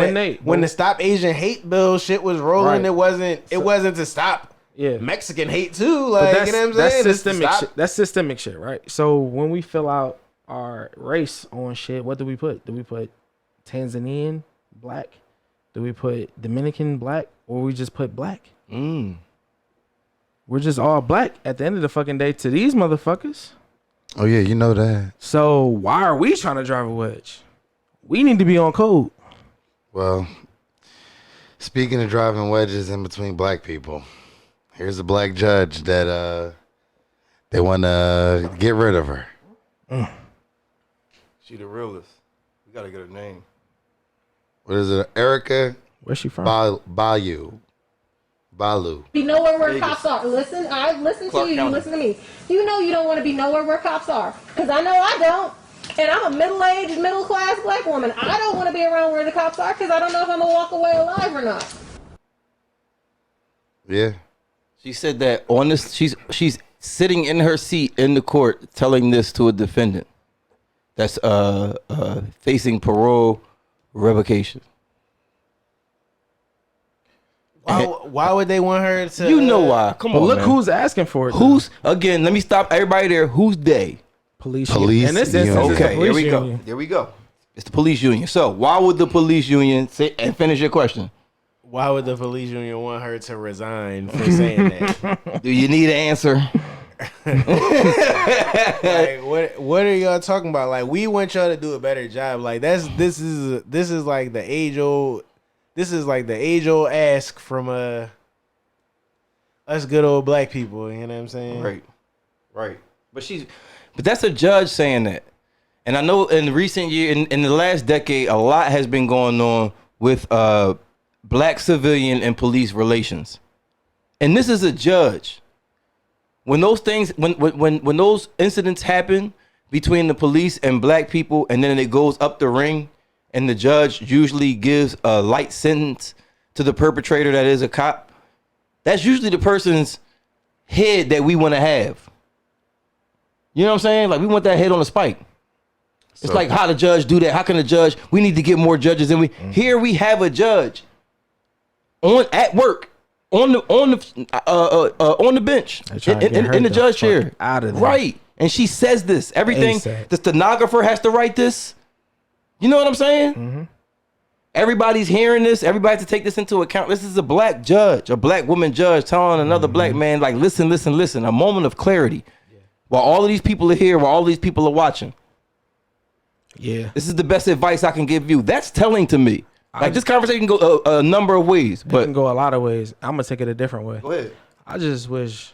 when the Stop Asian Hate bill shit was rolling, Right. it wasn't to stop Yeah. Mexican hate too. Like you know what I'm saying? That's It's to systemic stop- shit. That's systemic shit, right? So when we fill out our race on shit, what do we put? Do we put Tanzanian black? Do we put Dominican black? Or we just put black? Mm. We're just all black at the end of the fucking day to these motherfuckers. Oh yeah, you know that. So why are we trying to drive a wedge? We need to be on code. Well, speaking of driving wedges in between black people, here's a black judge that they want to get rid of her. She the realest. We gotta get her name. What is it? Erica Where's she from? Balu. Be nowhere where Vegas. cops are. Listen, I listen Clark to you. County. You listen to me. You know you don't want to be nowhere where cops are, because I know I don't. And I'm a middle-aged, middle-class black woman. I don't want to be around where the cops are because I don't know if I'm gonna walk away alive or not. Yeah. She said that on this, she's sitting in her seat in the court telling this to a defendant that's facing parole revocation. Why would they want her to? You know why? Come But on, look man. who's asking for it. though. Who's again? Let me stop everybody there. Who's they? police? Police In this union. instance, it's the Okay, here police we go. union. There we go. It's the police union. So why would the police union say and finish your question? Why would the police union want her to resign for saying that? Do you need an answer? Like, what are y'all talking about? Like, we want y'all to do a better job. Like, this is like the age old. This is like the age old ask from us good old black people. You know what I'm saying? Right. But that's a judge saying that. And I know in recent year, in the last decade, a lot has been going on with black civilian and police relations. And this is a judge. When those things, when those incidents happen between the police and black people, and then it goes up the ring, and the judge usually gives a light sentence to the perpetrator that is a cop, that's usually the person's head that we want to have. You know what I'm saying? Like, we want that head on a spike. It's So- like, how the judge do that? How can the judge? We need to get more judges. And here we have a judge at work on the bench They trying to get her in the the judge fuck chair, out of there. right? And she says this. Everything. ASAP. The stenographer has to write this. You know what I'm saying? Mm-hmm. Everybody's hearing this. Everybody has to take this into account. This is a black judge, a black woman judge telling another Mm-hmm. black man, like, listen. A moment of clarity. While all of these people are here, while all these people are watching. Yeah. This is the best advice I can give you. That's telling to me. Like, this conversation can go a number of ways, It but can go a lot of ways. I'm gonna take it a different way. go ahead. I just wish,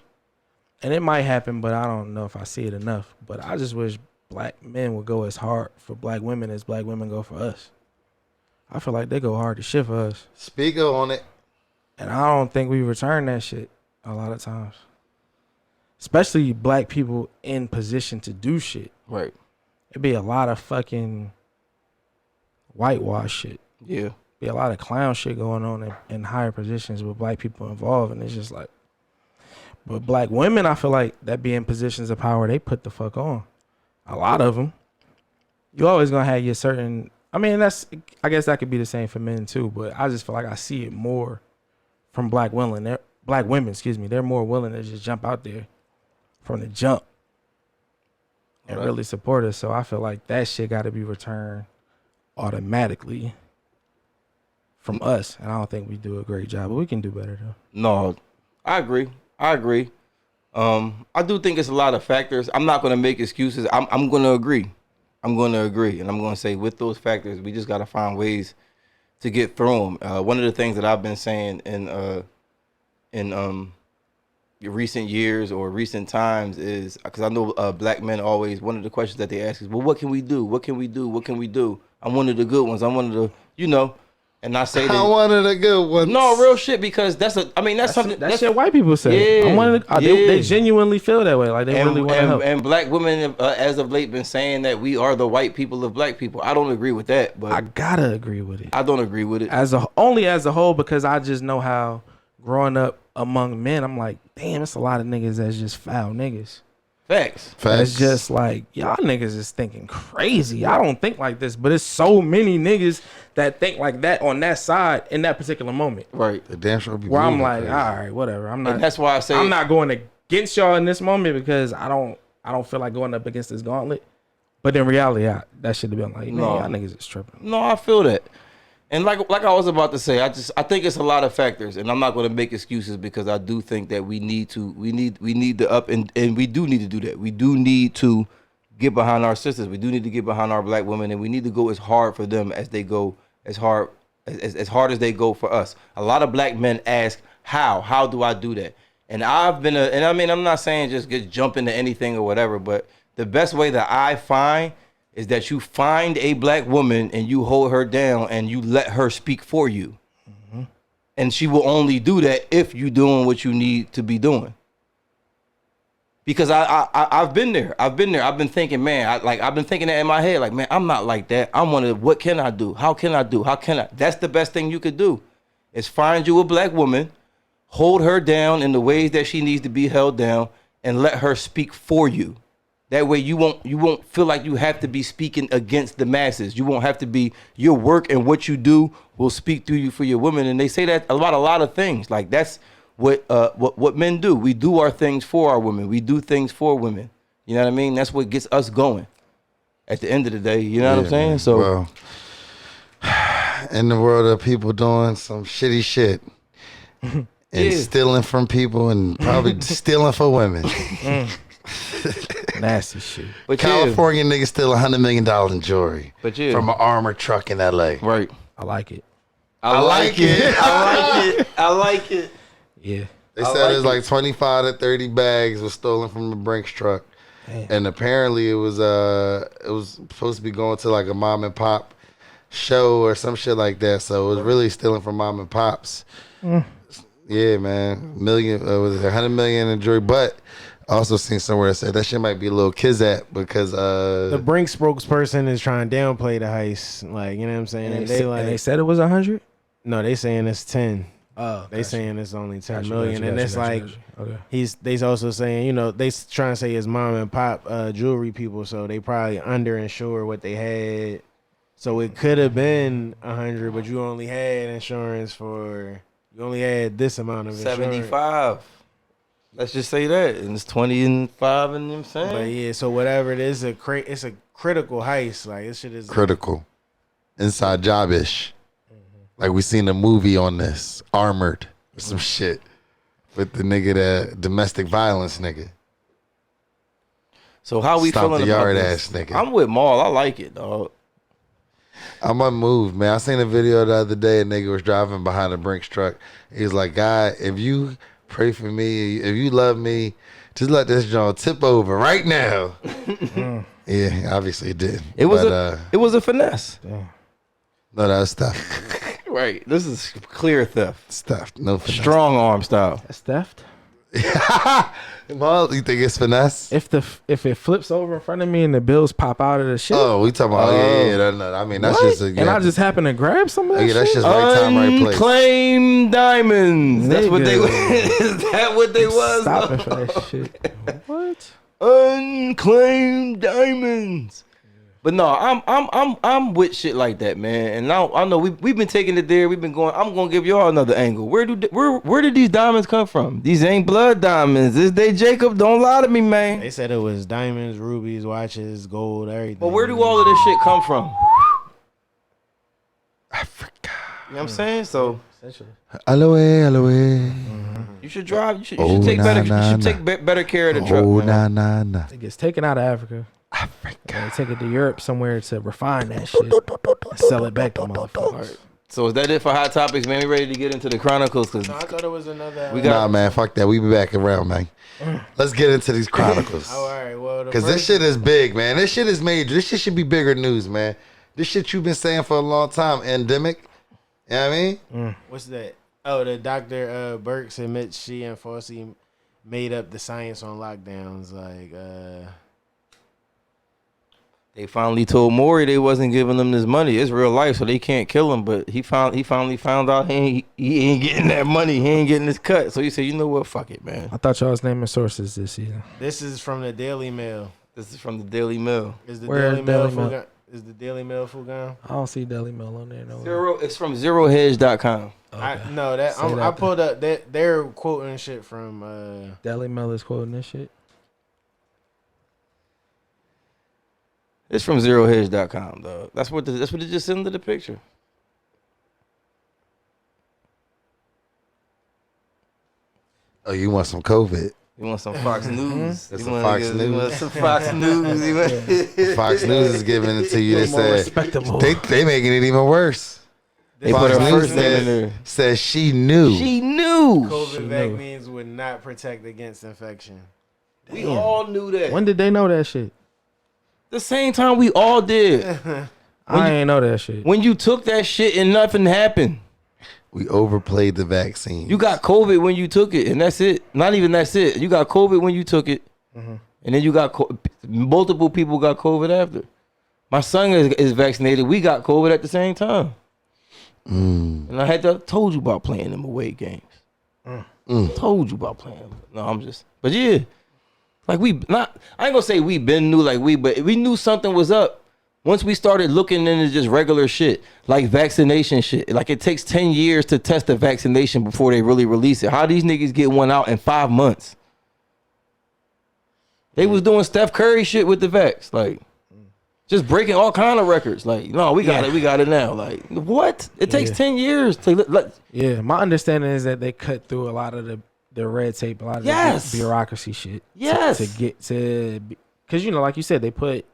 and it might happen, but I don't know if I see it enough. But I just wish black men would go as hard for black women as black women go for us. I feel like they go hard to shit for us, Speak on it. and I don't think we return that shit a lot of times. Especially black people in position to do shit. Right. It'd be a lot of fucking whitewash shit. Yeah. Be a lot of clown shit going on in higher positions with black people involved, and it's just like, but black women, I feel like that be in positions of power, they put the fuck on. A lot of them. You always gonna have your certain I mean, I guess that could be the same for men too, but I just feel like I see it more from black women. They're more willing to just jump out there from the jump and really support us. So I feel like that shit got to be returned automatically from us, and I don't think we do a great job, but we can do better though. No, I agree. I do think it's a lot of factors. I'm not going to make excuses. I'm going to agree. And I'm going to say with those factors, we just got to find ways to get through them. One of the things that I've been saying in recent years or recent times is, because I know black men always, one of the questions that they ask is, well, what can we do? What can we do? What can we do? I'm one of the good ones. I'm one of the, and I say that. I'm one of the good ones. No, real shit, because that's something. That's shit white people say. Yeah, I'm one of the, they genuinely feel that way. Like they really want to help. And black women, as of late, been saying that we are the white people of black people. I don't agree with that, but I gotta agree with it. I don't agree with it only as a whole, because I just know how growing up among men, I'm like, damn, it's a lot of niggas that's just foul niggas. Facts. It's just like, y'all niggas is thinking crazy. I don't think like this, but it's so many niggas that think like that on that side in that particular moment. Right. The damn sure be where I'm like, crazy. all right, whatever. I'm not. And that's why I say I'm not going against y'all in this moment, because I don't feel like going up against this gauntlet. But in reality, that should have been like, man, y'all niggas is tripping. No, I feel that. And like I was about to say, I think it's a lot of factors, and I'm not going to make excuses, because I do think that we need to up and we do need to do that. We do need to get behind our sisters. We do need to get behind our black women, and we need to go as hard for them as they go, as hard as they go for us. A lot of black men ask, how do I do that? And I'm not saying just jump into anything or whatever, but the best way that I find is that you find a black woman and you hold her down and you let her speak for you. Mm-hmm. And she will only do that if you're doing what you need to be doing. Because I've been there. I've been thinking, man, I've been thinking that in my head, like, man, I'm not like that. I'm one of, what can I do? How can I do? That's the best thing you could do, is find you a black woman, hold her down in the ways that she needs to be held down, and let her speak for you. That way you won't feel like you have to be speaking against the masses. You won't have to be, your work and what you do will speak through you for your women. And they say that about a lot of things. Like, that's what men do. We do our things for our women. We do things for women. You know what I mean? That's what gets us going at the end of the day. You know what I'm saying? Man. So, well, in the world of people doing some shitty shit and stealing from people and probably stealing for women. Nasty shit. but California niggas steal $100 million in jewelry from an armored truck in LA. Right. I like it. I like it. I like it. Yeah. They said it's like 25 to 30 bags was stolen from the Brinks truck. Damn. And apparently it was supposed to be going to like a mom and pop show or some shit like that. So it was really stealing from mom and pops. Yeah, man. Was it $100 million in jewelry? But I also seen somewhere that said that shit might be a little kizat because the Brink spokesperson is trying to downplay the heist. Like, you know what I'm saying? And they said it was 100? No, they saying it's 10. Oh, they saying it's only 10 gotcha, million, gotcha, and it's gotcha, like okay. They also saying, you know, they trying to say it's mom and pop jewelry people, so they probably underinsured what they had, so it could have been 100, but you only had insurance for this amount of insurance. 75. Let's just say that, and it's 20 and 5, and you know what I'm saying. But yeah, so whatever it is, it's a critical heist. Like, this shit is critical, inside job-ish. Like, we seen a movie on this, Armored, or some shit, with the nigga, that domestic violence nigga. So how we Stomp feeling the about yard this? ass nigga. I'm with Maul. I like it, dog. I'm unmoved, man. I seen a video the other day. A nigga was driving behind a Brinks truck. He was like, God, if you pray for me, if you love me, just let this joint tip over right now. Yeah, obviously it did. It was a finesse. Damn. No, that was theft. Right. This is clear theft. It's theft. No finesse. Strong arm style. That's theft? Well, you think it's finesse? If it flips over in front of me and the bills pop out of the shit. Oh, we talking about I mean, that's what? just a, and I just happen to grab some of that that's shit? just right time, right place. Unclaimed diamonds. That's what they is that what they was? Stopping for that shit. What? Unclaimed diamonds. But no, I'm with shit like that, man. And I know we've been taking it there. We've been going. I'm gonna give y'all another angle. Where did these diamonds come from? These ain't blood diamonds. This they Jacob. Don't lie to me, man. They said it was diamonds, rubies, watches, gold, everything. But where do all of this shit come from? Africa. You know what I'm saying? So Aloe. you should drive. You should take better care of the truck. Oh, man. nah. It gets taken out of Africa. They take it to Europe somewhere to refine that shit and sell it back to motherfuckers. So is that it for Hot Topics, man? We ready to get into the Chronicles? Cause No, I thought it was another. Nah, man, fuck that. We be back around, man. Let's get into these Chronicles. Oh, all right. Well, Because this shit is big, man. This shit is major. This shit should be bigger news, man. This shit you've been saying for a long time, endemic. You know what I mean? What's that? Oh, the Dr. Burks admits she and Fauci made up the science on lockdowns. Like, they finally told Maury they wasn't giving him this money. It's real life, so they can't kill him. But he finally found out he ain't getting that money. He ain't getting his cut. So he said, you know what? Fuck it, man. I thought y'all was naming sources this season. this is from the Daily Mail. This is from the Daily Mail. Is the Where Daily is Mail Daily Mail? Fugan? Is the Daily Mail Fugan? I don't see Daily Mail on there. No. It's from zerohedge.com. No, that Say that I pulled up. They're quoting shit from. Daily Mail is quoting this shit. It's from zerohedge.com, dog. That's what it just sent into the picture. Oh, you want some COVID? You want some Fox News? That's You some wanna Fox get- News. You want some Fox News? You want- Fox News is giving it to you. They More said respectable. they making it even worse. They Fox put her News first name in there. says she knew. She knew. COVID vaccines would not protect against infection. We all knew that. When did they know that shit? The same time we all did. I ain't know that shit. When you took that shit and nothing happened. We overplayed the vaccine. You got COVID when you took it, and that's it. Not even that's it. You got COVID when you took it, and then you got multiple people got COVID after. My son is vaccinated. We got COVID at the same time, and I had told you about playing them away games. Told you about playing them. No, I'm just. But yeah, like I ain't gonna say we been knew but we knew something was up. Once we started looking into just regular shit, like vaccination shit, like it takes 10 years to test a vaccination before they really release it. How these niggas get one out in 5 months? They was doing Steph Curry shit with the vax, like just breaking all kind of records. Like, no, we got it now. Like, what? It takes 10 years to Yeah, my understanding is that they cut through a lot of the red tape, a lot of the bureaucracy shit. Yes. To get to, because like you said, they put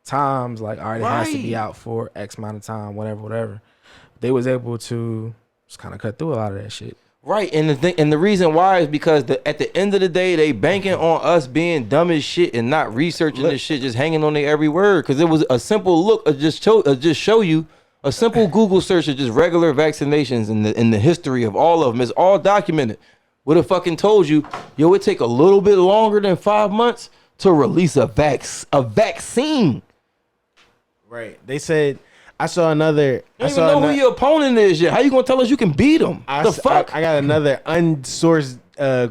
times like, all right, it has to be out for X amount of time, whatever. They was able to just kind of cut through a lot of that shit. Right, and the reason why is because at the end of the day, they banking on us being dumb as shit and not researching this shit, just hanging on their every word. Because it was a simple look, just show you a simple Google search of just regular vaccinations in the history of all of them. It's all documented. Would have fucking told you, yo, it take a little bit longer than 5 months to release a vaccine. Right. They said I saw another. You don't even know who your opponent is yet. How you gonna tell us you can beat them? The fuck? I got another unsourced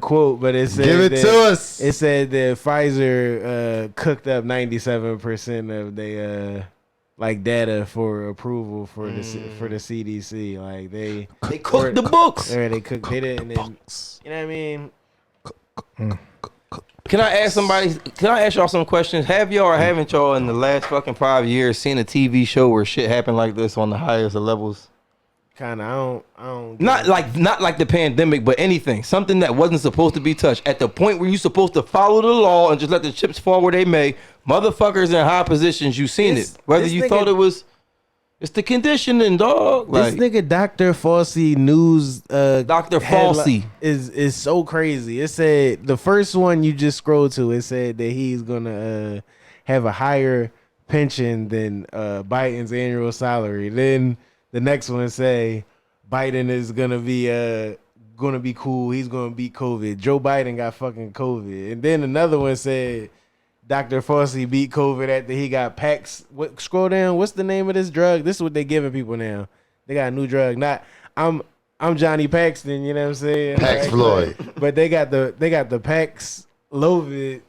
quote, but it said Give it to us. It said that Pfizer cooked up 97% of their like data for approval for the CDC. Like they cooked the books. They cooked. They didn't. You know what I mean? Can I ask y'all some questions? Have y'all or haven't y'all in the last fucking 5 years seen a TV show where shit happened like this on the highest of levels? Kind of. I don't. Not like the pandemic, but anything. Something that wasn't supposed to be touched. At the point where you're supposed to follow the law and just let the chips fall where they may. Motherfuckers in high positions, you seen it. Whether you thought it was... It's the conditioning, dog. This nigga Dr. Fauci news Dr. Fauci is so crazy. It said the first one you just scrolled to, it said that he's gonna have a higher pension than Biden's annual salary. Then the next one say Biden is gonna be cool. He's gonna beat COVID. Joe Biden got fucking COVID. And then another one said Dr. Fauci beat COVID after he got Pax. Scroll down. What's the name of this drug? This is what they giving people now. They got a new drug. Not I'm Johnny Paxton. You know what I'm saying? Pax Floyd. But they got the Pax Lovid.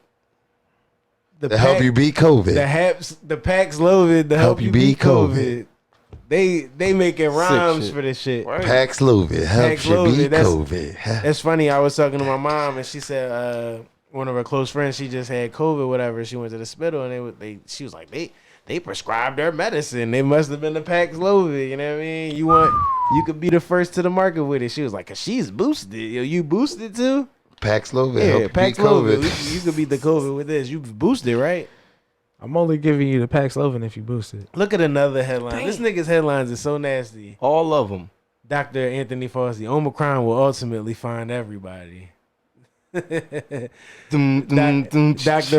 To help you beat COVID. The Paxlovid to help you beat COVID. They making rhymes shit. for this shit. Right. Paxlovid helps you Paxlovid, beat that's- COVID. That's funny. I was talking to my mom and she said one of her close friends, she just had COVID, whatever. She went to the hospital and she was like, they prescribed their medicine. They must have been the Paxlovid. You know what I mean? You could be the first to the market with it. She was like, 'cause she's boosted. Yo, you boosted too? Paxlovid Yeah, help you beat Paxlovid. COVID. You could beat the COVID with this. You boosted, right? I'm only giving you the Paxlovid if you boost it. Look at another headline. This nigga's headlines is so nasty. All of them. Dr. Anthony Fauci, Omicron will ultimately find everybody. Dr.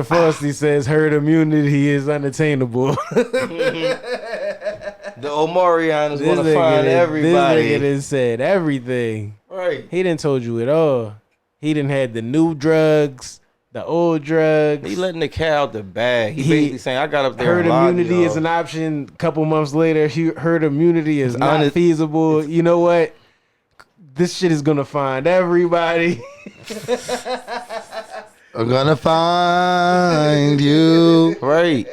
Fauci says herd immunity is unattainable. The Omarion is going to find everybody. This nigga done said everything. Right. He done told you it all. He done had the new drugs, the old drugs. He letting the cat out the bag. He basically saying, I got up there Herd and lied to immunity y'all. is an option. A couple months later, herd immunity is not feasible. You know what? This shit is going to find everybody. I'm gonna find you. Right.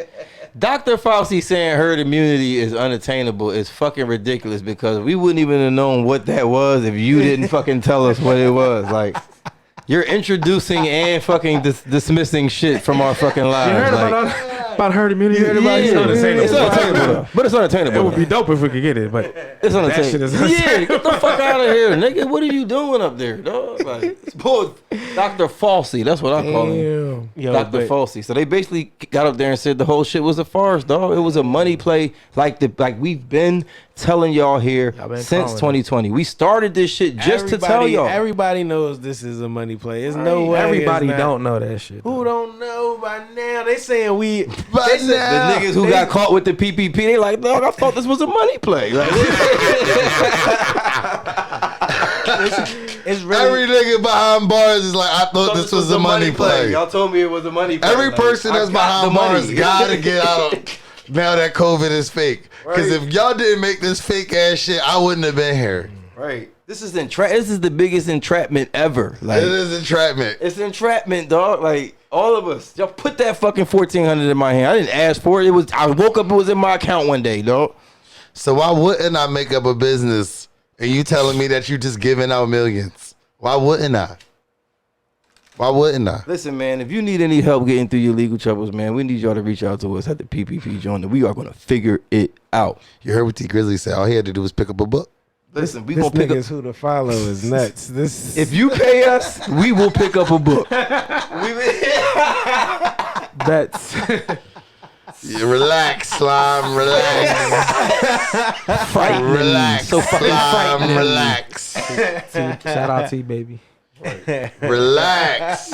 Dr. Fauci saying herd immunity is unattainable is fucking ridiculous because we wouldn't even have known what that was if you didn't fucking tell us what it was. Like, you're introducing and fucking dismissing shit from our fucking lives. You heard like, about herd immunity? yeah, it's unattainable though. But it's unattainable. It would be dope if we could get it, but It's unattainable. shit is Yeah, get the fuck out of here, nigga. What are you doing up there, dog? Like, it's bull. Dr. Fauci, that's what I call him. Yo, Dr. but- Fauci. So they basically got up there and said the whole shit was a farce, dog. It was a money play, like we've been telling y'all here Y'all been since calling it. 2020. We started this shit just to tell y'all. Everybody knows this is a money play. There's no way. everybody it's not. don't know that shit. Who don't know by now? They saying we. By They said, now. The niggas who got caught with the PPP, they like, dog, I thought this was a money play. Like, it's really. Every nigga behind bars is like, I thought this was a money play. Y'all told me it was a money play. Every Like, person I that's got behind the bars money. gotta get out of now that COVID is fake. Because Right. if y'all didn't make this fake ass shit, I wouldn't have been here. Right. This is This is the biggest entrapment ever. Like, It is entrapment. it's entrapment, dog. Like, all of us. Y'all put that fucking $1,400 in my hand. I didn't ask for it. I woke up, it was in my account one day, dog. So why wouldn't I make up a business and you telling me that you just giving out millions? Why wouldn't I? Why wouldn't I? Listen, man, if you need any help getting through your legal troubles, man, we need y'all to reach out to us at the PPP JAWN. We are going to figure it out. You heard what T Grizzly said. All he had to do was pick up a book. Listen, we This going to pick up. nigga's who to follow is nuts. This. If you pay us, we will pick up a book. That's Yeah, relax, slime, relax. Frightening. Relax. So fucking slime, frightening. relax. shout out to you, baby. Relax.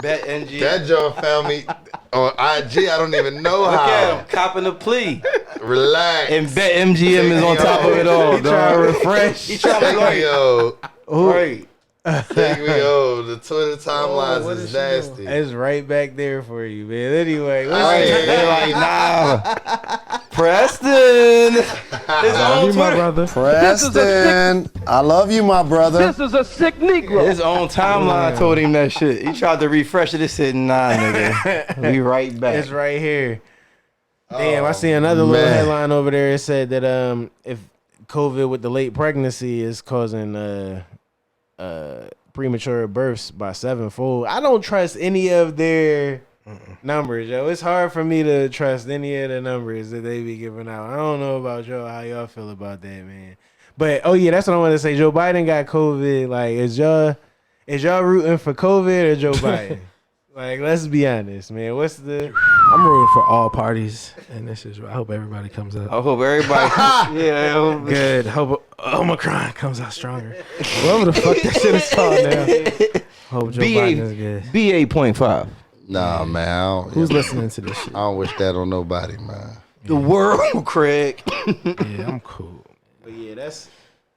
Bet NG. That Joe found me on IG. I don't even know Look at him, how. copping a plea. Relax. And Bet MGM is on top of it all, He trying to dog. refresh. He trying to Take me, yo. Right. Take me, yo. The Twitter timelines what is is she nasty. It's right back there for you, man. Anyway, what's Right. They're like, nah. Preston. His own You my Twitter. brother. Preston, I love you, my brother. His own timeline told him that shit. He tried to refresh it. It said, nah, nigga. We right back. It's right here. Damn, I see another little man. headline over there. It said that if COVID with the late pregnancy is causing premature births by 7-fold. I don't trust any of their numbers, yo. It's hard for me to trust any of the numbers that they be giving out. I don't know about y'all, how y'all feel about that, man. But oh yeah, that's what I want to say. Joe Biden got COVID. Like, is y'all rooting for COVID or Joe Biden? Like, let's be honest, man. What's the I'm rooting for all parties, and this is. I hope everybody comes up I hope everybody. Yeah, I hope good. Hope Omicron comes out stronger. Whatever the fuck that shit is called now. Hope Joe Biden is good. B8.5. Nah, man. I don't, Who's listening to this shit? I don't wish that on nobody, man. The world, Craig. Yeah, I'm cool. But yeah,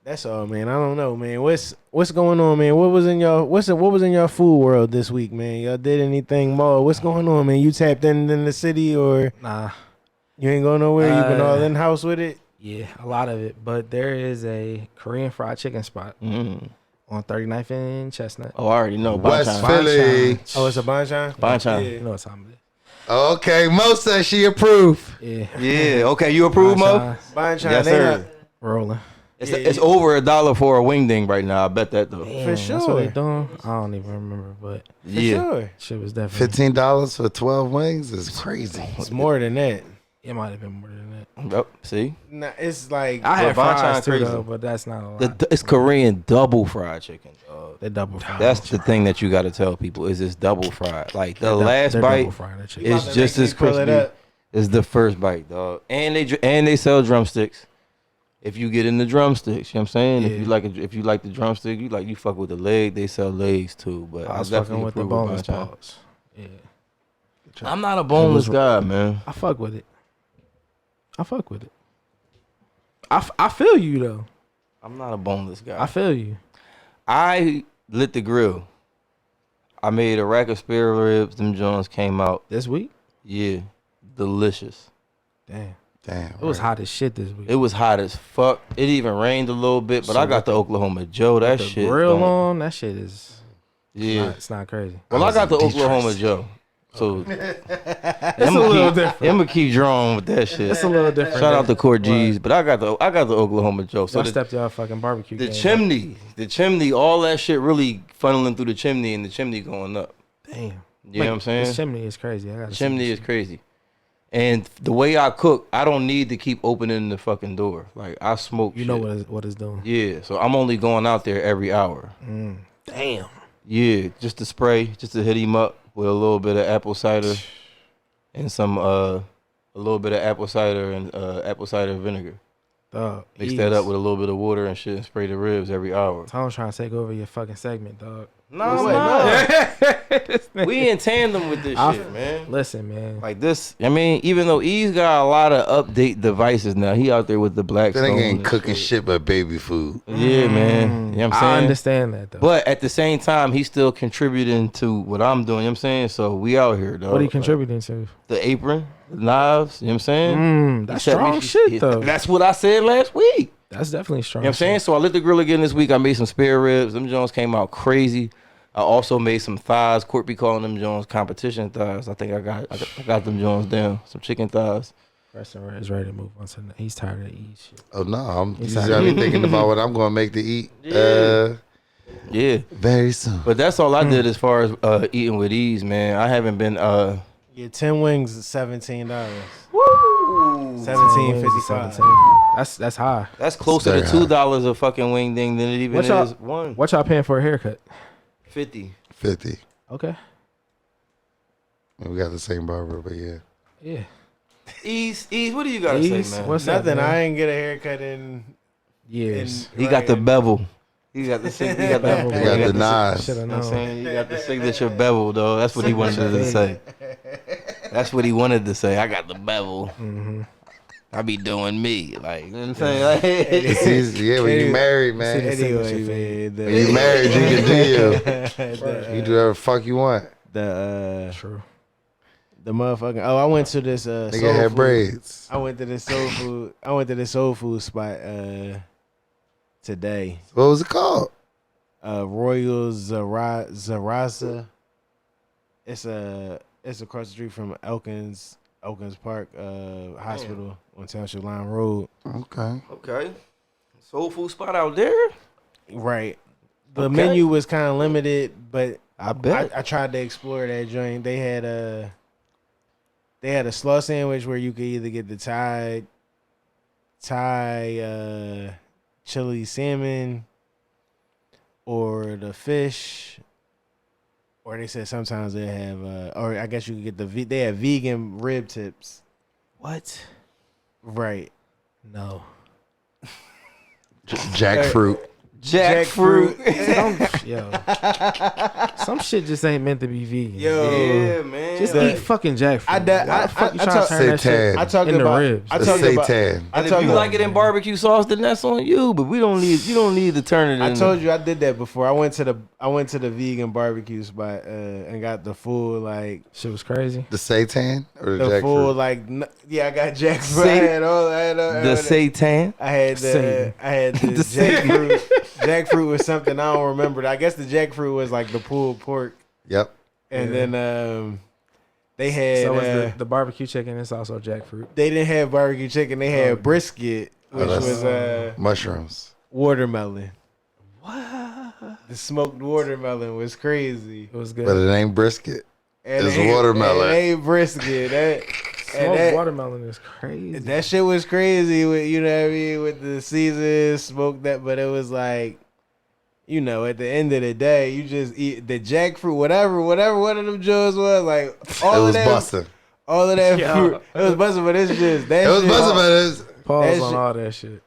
that's all, man. I don't know, man. What's going on, man? What was in your food world this week, man? Y'all did anything more? What's going on, man? You tapped in the city, or Nah. you ain't going nowhere? You been all in house with it? Yeah, a lot of it. But there is a Korean fried chicken spot On 39th and Chestnut. Oh, I already know. West Bonchon. Philly. Oh, it's a bonchon? Bonchon. You know what time it is. Okay, Mo says she approved. Yeah. Yeah. Okay, you approve, Mo? Bonchon, Yes, they sir. not- Rolling. It's over $1 for a wing ding right now. I bet that though. Damn, For That's what sure. they doing. I don't even remember, but For Yeah. sure. shit was definitely. $15 for 12 wings is crazy. It's more than that. It might have been more than that. Yep. See, Nah, it's like I had Bonchon fries too, crazy. though, but that's not a lot. it's Korean double fried chicken. Dog. They double fried. That's the thing that you got to tell people is it's double fried. Like the last They're bite double fried that chicken. is just as pull it crispy up. as the first bite, dog. And they sell drumsticks. If you get in the drumsticks, you know what I'm saying? Yeah. If you like the drumstick, you fuck with the leg, they sell legs too. But I I was definitely fucking with the approve boneless Bonchon. balls. Yeah. I'm not a boneless guy, man. I fuck with it. I fuck with it. I feel you though. I'm not a boneless guy. I feel you. I lit the grill. I made a rack of spare ribs. Them Jones came out. This week? Yeah, delicious. Damn. Damn. It was hot as shit this week. It was hot as fuck. It even rained a little bit, but So I got with the Oklahoma Joe. That the shit. grill don't- on, that shit is. Yeah. It's not crazy. Well, I got the Oklahoma Joe. So I'm gonna keep drawing with that shit. It's a little different. Shout out to Court G's, but I got the Oklahoma Joe. So Y'all the, stepped y'all fucking barbecue. the game chimney, all that shit really funneling through the chimney and the chimney going up. up. Damn. You know what I'm saying? This chimney is crazy. I gotta The see chimney this is crazy. And the way I cook, I don't need to keep opening the fucking door. Like I smoke. shit. You know shit. what it's doing. Yeah, so I'm only going out there every hour. Damn. Yeah, just to spray, just to hit him up with a little bit of apple cider and some a little bit of apple cider and apple cider vinegar. Dog. Mix that up with a little bit of water and shit and spray the ribs every hour. Tom's trying to take over your fucking segment, dog. No, we in tandem with this shit, man. Listen, man. Like this, I mean, even though he's got a lot of update devices now, he out there with the black That stone. nigga ain't and cooking shit but baby food. Yeah, man. You know what I'm saying? I understand that, though. But at the same time, he's still contributing to what I'm doing. You know what I'm saying? So we out here, dog. What are you contributing to? The apron, the knives. You know what I'm saying? That's He said strong shit, though. That's what I said last week. That's definitely strong. You know what I'm saying? So I lit the grill again this week. I made some spare ribs. Them Jones came out crazy. I also made some thighs. Court be calling them Jones competition thighs. I think I got them Jones down. Some chicken thighs. Preston is ready to move on to. He's tired of eating shit. Oh no, I'm He's just tired. be thinking about what I'm gonna make to eat. Yeah. Very soon. But that's all I did as far as eating with ease, man. I haven't been Yeah, 10 wings is $17. Woo! 17.55. That's high. That's closer to Very $2 a fucking wing ding than it even What y'all- is one. What y'all paying for a haircut? 50. 50. Okay. We got the same barber, but yeah. Yeah. Ease, what do you gotta Ease, say, man? what's up, Nothing. man? I ain't get a haircut in Years. He got the bevel. He got the he got Bevel, the, He got the Shoulda knives. You know what I'm known. saying? He got the signature bevel, though. That's what he wanted to say. That's what he wanted to say. I got the bevel. Mm-hmm. I be doing me. Like, you know what I'm saying? Like, It's easy. Yeah, when you married, man. Anyway, man, When you married, you can do you. the, You do whatever the fuck you want. True. the motherfucking. Oh, I went to this Nigga soul had food. braids. I went to this soul food. I went to this soul food spot today. What was it called? Royal Zaraza. It's across the street from Elkins Park Hospital on Township Line Road. Okay. okay. Soul food spot out there? Right. The Okay. menu was kind of limited, but I bet. I tried to explore that joint. They had a slaw sandwich where you could either get the Thai chili salmon or the fish, or they said sometimes they have or I guess you could get they have vegan rib tips. What? Right. No. Jackfruit. Jackfruit. Some shit just ain't meant to be vegan. Yeah, man. Just The- eat fucking jackfruit. I- Why the fuck you I trying talk- to turn that shit Seitan. I talked into about ribs? I The talked about seitan. I And if talked you about- like it in barbecue sauce, then that's on you. But you don't need to turn it. I in told you I did that before. I went to the vegan barbecue spot and got the full like Shit was crazy. The seitan or the, the full jackfruit? like I got jackfruit. I had all the seitan. I had Satan. I had the The Satan. jackfruit. jackfruit was something I don't remember. I guess the jackfruit was like the pulled pork, Yep. and then they had. So was the barbecue chicken. It's also jackfruit. They didn't have barbecue chicken. They had brisket, which was mushrooms. watermelon. What? The smoked watermelon was crazy. It was good. But it ain't brisket. And It's it ain't- watermelon. It ain't brisket. Smoked watermelon is crazy. That shit was crazy with, you know what I mean, with the season, smoke that, but it was like, you know, at the end of the day, you just eat the jackfruit, whatever one of them joints was, like, all It of was that, busting. all of that Yeah. fruit, it was busting, but it's just, that It was shit, busting, but it's Pause that on shit- all that shit.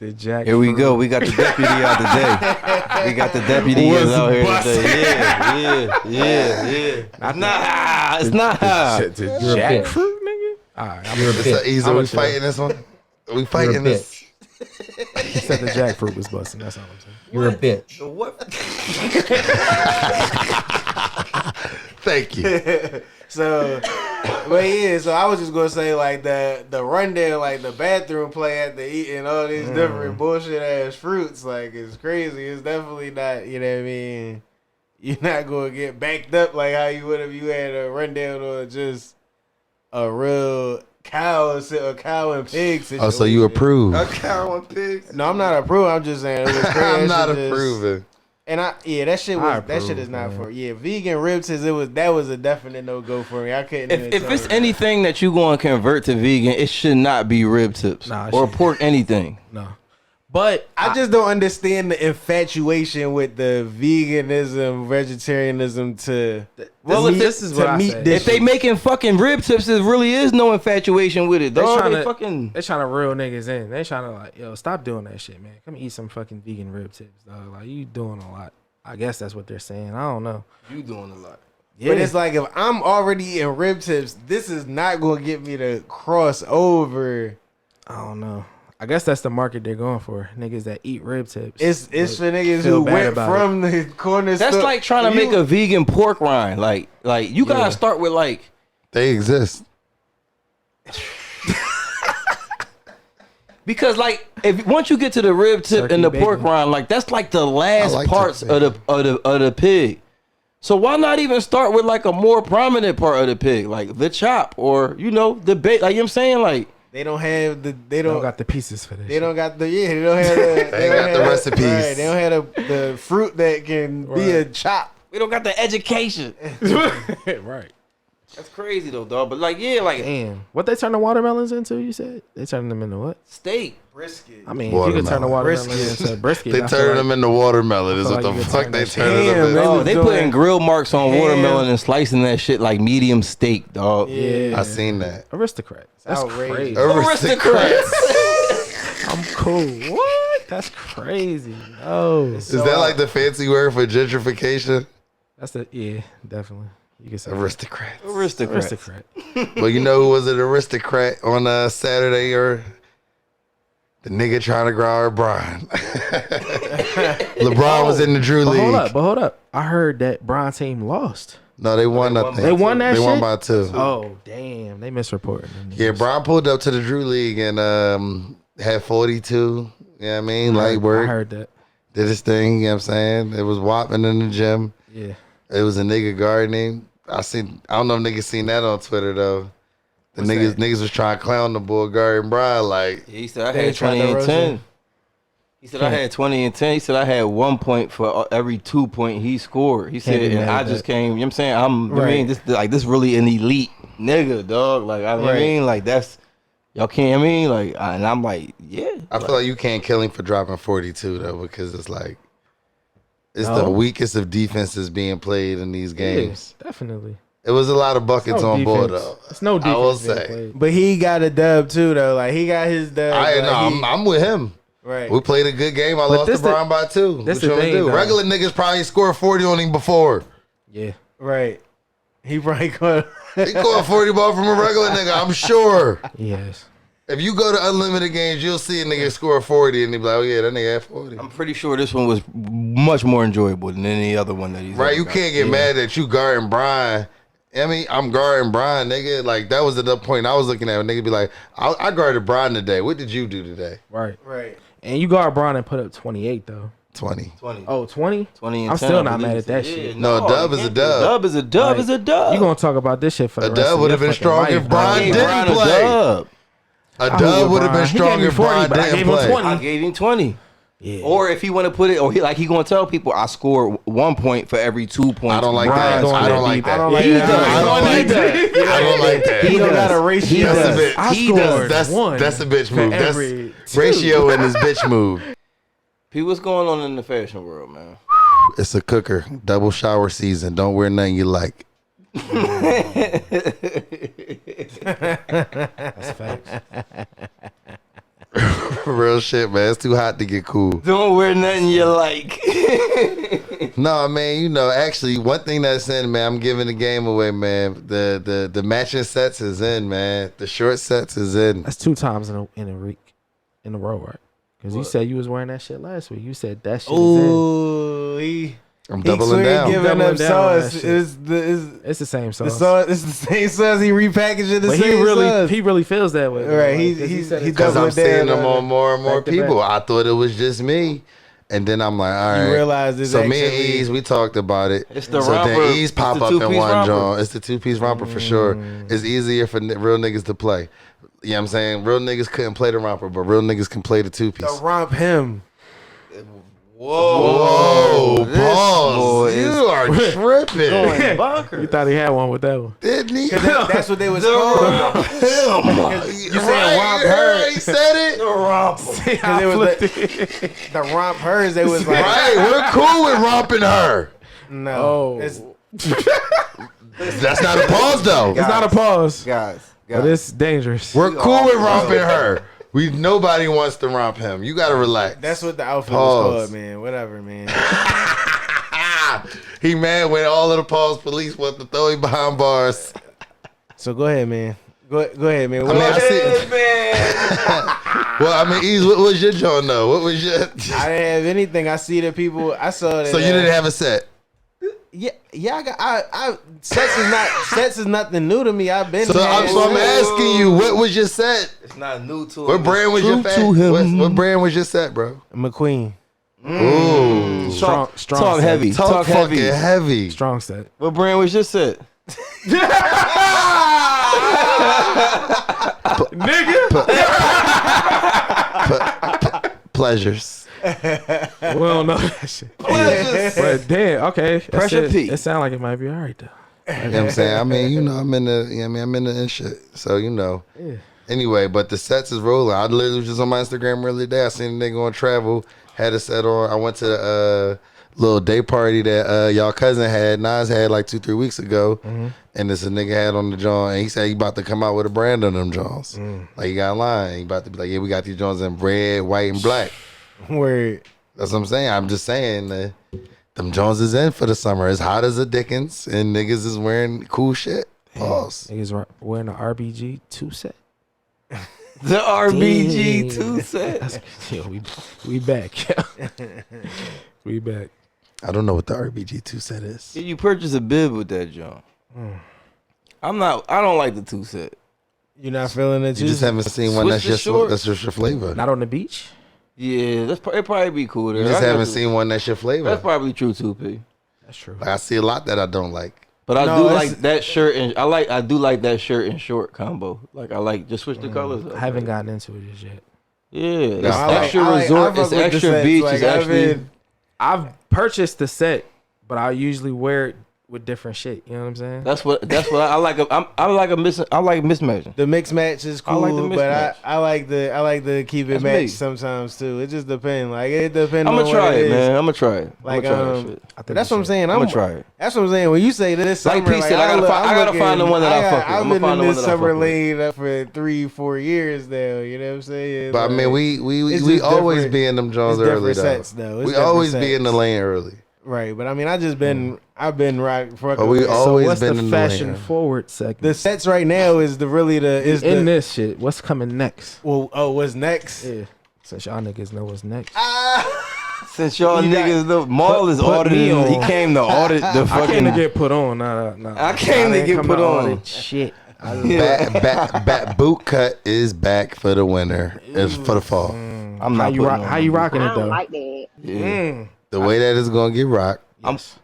The jackfruit. Here we go. We got the deputy out today. We got the deputy Was out here busting. today. Yeah. Nah, it's not. The You're a jackfruit, bitch. nigga. All right, You're a it's so bitch. easy. I'm We a chill. fighting this one. We You're a fighting this. bitch. He said the jackfruit was busting. That's all I'm saying. You're a bitch. What? Thank you. So, but yeah, so I was just gonna say like the rundown, like the bathroom play after eating all these different bullshit ass fruits, like it's crazy. It's definitely not, you know what I mean. You're not gonna get backed up like how you would if you had a rundown on just a real cow and pig situation. Oh, so you approve? A cow and pigs. No, I'm not approving. I'm just saying it was crazy. I'm That not shit just- approving. And that shit was that shit approve, is not man. for vegan ribs. That was a definite no go for me. I couldn't. even If it's tolerate anything that you going to convert to vegan, it should not be rib tips Nah, it or should- pork anything. No, but I just don't understand the infatuation with the veganism, vegetarianism to this is what I meat say. dishes. If they making fucking rib tips, there really is no infatuation with it. They Dog, tryna- they fucking. they trying to reel niggas in. They trying to like, yo, stop doing that shit, man. Come eat some fucking vegan rib tips, dog. Like you doing a lot. I guess that's what they're saying. I don't know. You doing a lot. Yeah, But it's like if I'm already eating rib tips, this is not gonna get me to cross over. I don't know. I guess that's the market they're going for. Niggas that eat rib tips. It's for niggas feel who bad went about from the corner. That's store. like trying to make a vegan pork rind. Like you gotta Yeah. start with like. They exist. Because like if once you get to the rib tip Turkey and the bacon. pork rind, like that's like the last like parts turkey of the pig. So why not even start with like a more prominent part of the pig, like the chop or the bait? Like you know what I'm saying, like They don't have the. They They don't don't got the pieces for this. They don't got the. They don't have the. They ain't got the recipes. Right, they don't have the fruit that can be a chop. we don't got the education. shit. Right. That's crazy though, dog. But like like Damn. What they turn the watermelons into? You said they turn them into what? steak. Brisket. I mean, if you could turn the Watermelon. watermelon into brisket, They I feel turn like- them into watermelon. Is I what feel the like you could fuck turn they that turn shit. them into. Damn, Oh, was they doing putting grill marks on ham. watermelon and slicing that shit like medium steak, dog. Yeah. I seen that. Aristocrats. That's outrageous. crazy. Aristocrats. I'm cool. What? That's crazy. No. Is that like the fancy word for gentrification? That's definitely. You can say Aristocrats. Aristocrats. aristocrat. Well, you know who was an aristocrat on Saturday or the nigga trying to grow Brian. LeBron was in the Drew But League. hold up. I heard that Bron team lost. No, they won nothing. They won that They won shit? by 2. Oh, damn. They misreported. them Yeah, niggas. Brian pulled up to the Drew League and had 42. You know what I mean? Light I work. heard that. Did his thing, you know what I'm saying? It was whopping in the gym. Yeah. It was a nigga gardening. I don't know if niggas seen that on Twitter though. The niggas was trying to clown the boy Garden Brian like He said I They had tried 20 to and roast 10. him. He said I had 20 and 10. He said I had 1 point for every 2 point he scored. He said, be and mad I at just that. came. You know what I'm saying? I mean, Right. this really an elite nigga, dog. Like I Right. mean, like that's y'all can't. I mean, like, and I'm like, yeah. I feel like you can't kill him for dropping 42 though, because it's like it's No. the weakest of defenses being played in these games. Yeah, definitely. It was a lot of buckets No on board defense. though. It's no defense. I will being say. played. But he got a dub too, though. Like he got his dub. I like, know I'm with him. right. We played a good game. I But lost this to the- Brian by 2. this What the you want thing, to do? though. Regular niggas probably scored 40 on him before. Yeah. Right. He probably caught. He caught a 40 ball from a regular nigga, I'm sure. Yes. If you go to unlimited games, you'll see a nigga score 40 and they be like, oh yeah, that nigga had 40. I'm pretty sure this one was much more enjoyable than any other one that he's Right, ever you got. can't get mad that you guarding Brian. I mean, I'm guarding Brian, nigga. Like, that was the point I was looking at. A nigga be like, I guarded Brian today. What did you do today? Right. Right. And you guard Bron and put up 28 though. 20. 20. Oh, 20? 20 and I'm 10, still I not believe. mad at that Yeah, shit. No, a dub is a dub. Dub is a dub Like, is a dub. You gonna talk about this shit for the A rest dub of would your have been fucking strong life, if bro. Bron I gave didn't Brian a play. dub. A I dub would would have been Bron. He strong gave me if 40, Bron but I didn't gave him play. 20. I gave him 20. Yeah. Or if he want to put it, or he gonna tell people I score 1 point for every 2 points. I don't like Brian that. scored. I don't like that. I don't like He that. does. I don't like that. I don't like that. He don't got a does. ratio. He That's a does. bitch. I He scored does. That's one a bitch for move. every That's two. ratio in this bitch move. P, what's going on in the fashion world, man? It's a cooker. Double shower season. Don't wear nothing you like. That's facts. Real shit, man. It's too hot to get cool. Don't wear nothing you like. No, man, you know, actually, one thing that's in, man, I'm giving the game away, man. The matching sets is in, man. The short sets is in. That's 2 times in a week in a row, right? Because you said you was wearing that shit last week. You said that shit is Ooh, I'm he doubling swear down. giving Doubling up down on sauce. that shit. It's It's the same the sauce. sauce. It's the same sauce. He repackaged it the But same sauce. he really feels that way. though. Right, Like, he- 'cause he- said he it's Because I'm doubling seeing down them on on more and more back to people. back. I thought it was just me. And then I'm like, all right. You realize it's so me and actually- Ease, we talked about it. It's the so romper. then Ease It's pop the up in two-piece one romper. joint. It's the 2-piece romper for sure. It's easier for real niggas to play. You know what I'm saying? Real niggas couldn't play the romper, but real niggas can play the 2-piece. The romp him. Whoa, This pause. boy is You are tripping. going You bonkers. thought he had one with that one. Didn't he? That's what they was called. You saying romp her. He said it. Because it was the romp hers. They was like, Right, we're cool with romping her. no, Oh. it's, That's not a pause though. It's not a pause, Guys, but it's dangerous. We're cool with romping her. Nobody wants to romp him. You gotta relax. that's what the outfit Pause. was called, man. Whatever, man. He mad when all of the pause police want to throw him behind bars. So go ahead, man. Go ahead, man. I mean, I see. Well, I mean, Ease, what was your joint though? What was your? I didn't have anything. I see the people. I saw that. So you didn't have a set. Yeah. I sets is nothing new to me. I've been. So I'm asking you, what was your set? It's not new to him. What brand was your True set? to him. What brand was your set, bro? McQueen. Ooh, Strong Talk set. heavy. talk Talk fucking heavy. heavy. Strong set. What brand was your set? Pleasures. We don't know that shit. But damn, okay. That's Pressure it. P. It sounds like it might be all right though. You know what I'm saying? I mean, you know, I'm in the, I'm in the and shit. So, you know. Yeah. Anyway, but the sets is rolling. I literally was just on my Instagram earlier today. I seen a nigga on travel, had a set on. I went to the little day party that y'all cousin had, Nas had like 2-3 weeks ago. And this a nigga had on the joint, and he said he about to come out with a brand of them joints. Like he got in line. He about to be like, yeah, we got these joints in red, white, and black. Word. That's what I'm saying. I'm just saying that them Jones is in for the summer. It's hot as a Dickens, and niggas is wearing cool shit. Pause. Niggas wearing the RBG 2 set. The RBG 2 set. Yeah, we back. We back. I don't know what the RBG 2 set is. You purchase a bib with that joint. I don't like the 2 set. You're not feeling it. You just haven't seen one switch that's the short. just your flavor. Not on the beach. Yeah, it probably be cool there. You just I haven't got seen one that's your flavor. That's probably true too, P. That's true. Like, I see a lot that I don't like. But I No, do it's- like that shirt, and I do like that shirt and short combo. Like I like just switch the colors up. I haven't gotten into it just yet. Yeah, it's I like- extra I resort. fuck It's with the extra sets. beach. Like, It's I've actually. been- I've purchased the set, but I usually wear it with different shit. You know what I'm saying? That's what I like. I like mismatching. The mix match is I cool, like the but mismatch. I like the keep it That's match me. sometimes too. It just depends. Like it depends. I'm on gonna try what it, is. man. I'm gonna try it. Like I'm gonna try that shit. I think But that's we what I'm should. saying. I'm gonna try it. That's what I'm saying. When you say this Like summer, P said, I gotta find the one that I fuck with. I've I'ma been in find the one this that I summer fuck with. lane up for 3-4 years now. You know what I'm saying? But I mean, Like, we it's we just always different- be in them Jones it's early different though. sets, though. It's We different always be sets. in the lane early. right. But I mean, I've been right for. But we So always what's been the in the fashion lane. forward segment? the sets right now is in this shit. What's coming next? what's next? Yeah. Since y'all niggas know what's next. Since y'all You got- niggas know, Maul is put me auditing. on. He came to audit the I came fucking. to get put on. Nah. I came to ain't get come put on. audit Shit. Back boot cut is back for the winter. It's for the fall. I'm not. How you rocking it though? like that. Yeah. The way that it's gonna get rocked Yes.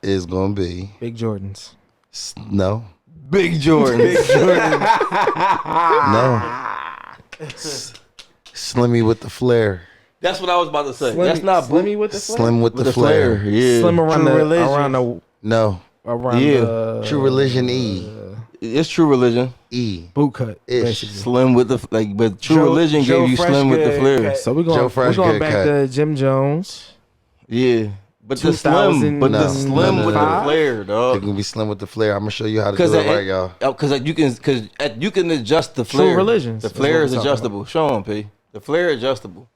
is gonna be Big Jordans. no, Big Jordan. no. Slimmy with the flare. That's what I was about to say. That's not Slimmy with the flare? Slim with the flare. Yeah. Slim around True the religion. No, Yeah. True Religion E. It's True Religion. E. boot cut. Ish. Basically. Slim with the but True Joe- Religion Joe gave you Slim with the Freshgoods flare. cut. So we're Joe going Fresh we're going good back cut. to Jim Jones. Yeah. But the 2000 Slim, but the No. Slim No, with no, the no. flare, It dog. can be Slim with the flare. I'm gonna show you how to Because do it right, y'all. you can adjust the flare. Religions The is flare what is we're talking adjustable. Show 'em, P. The flare adjustable.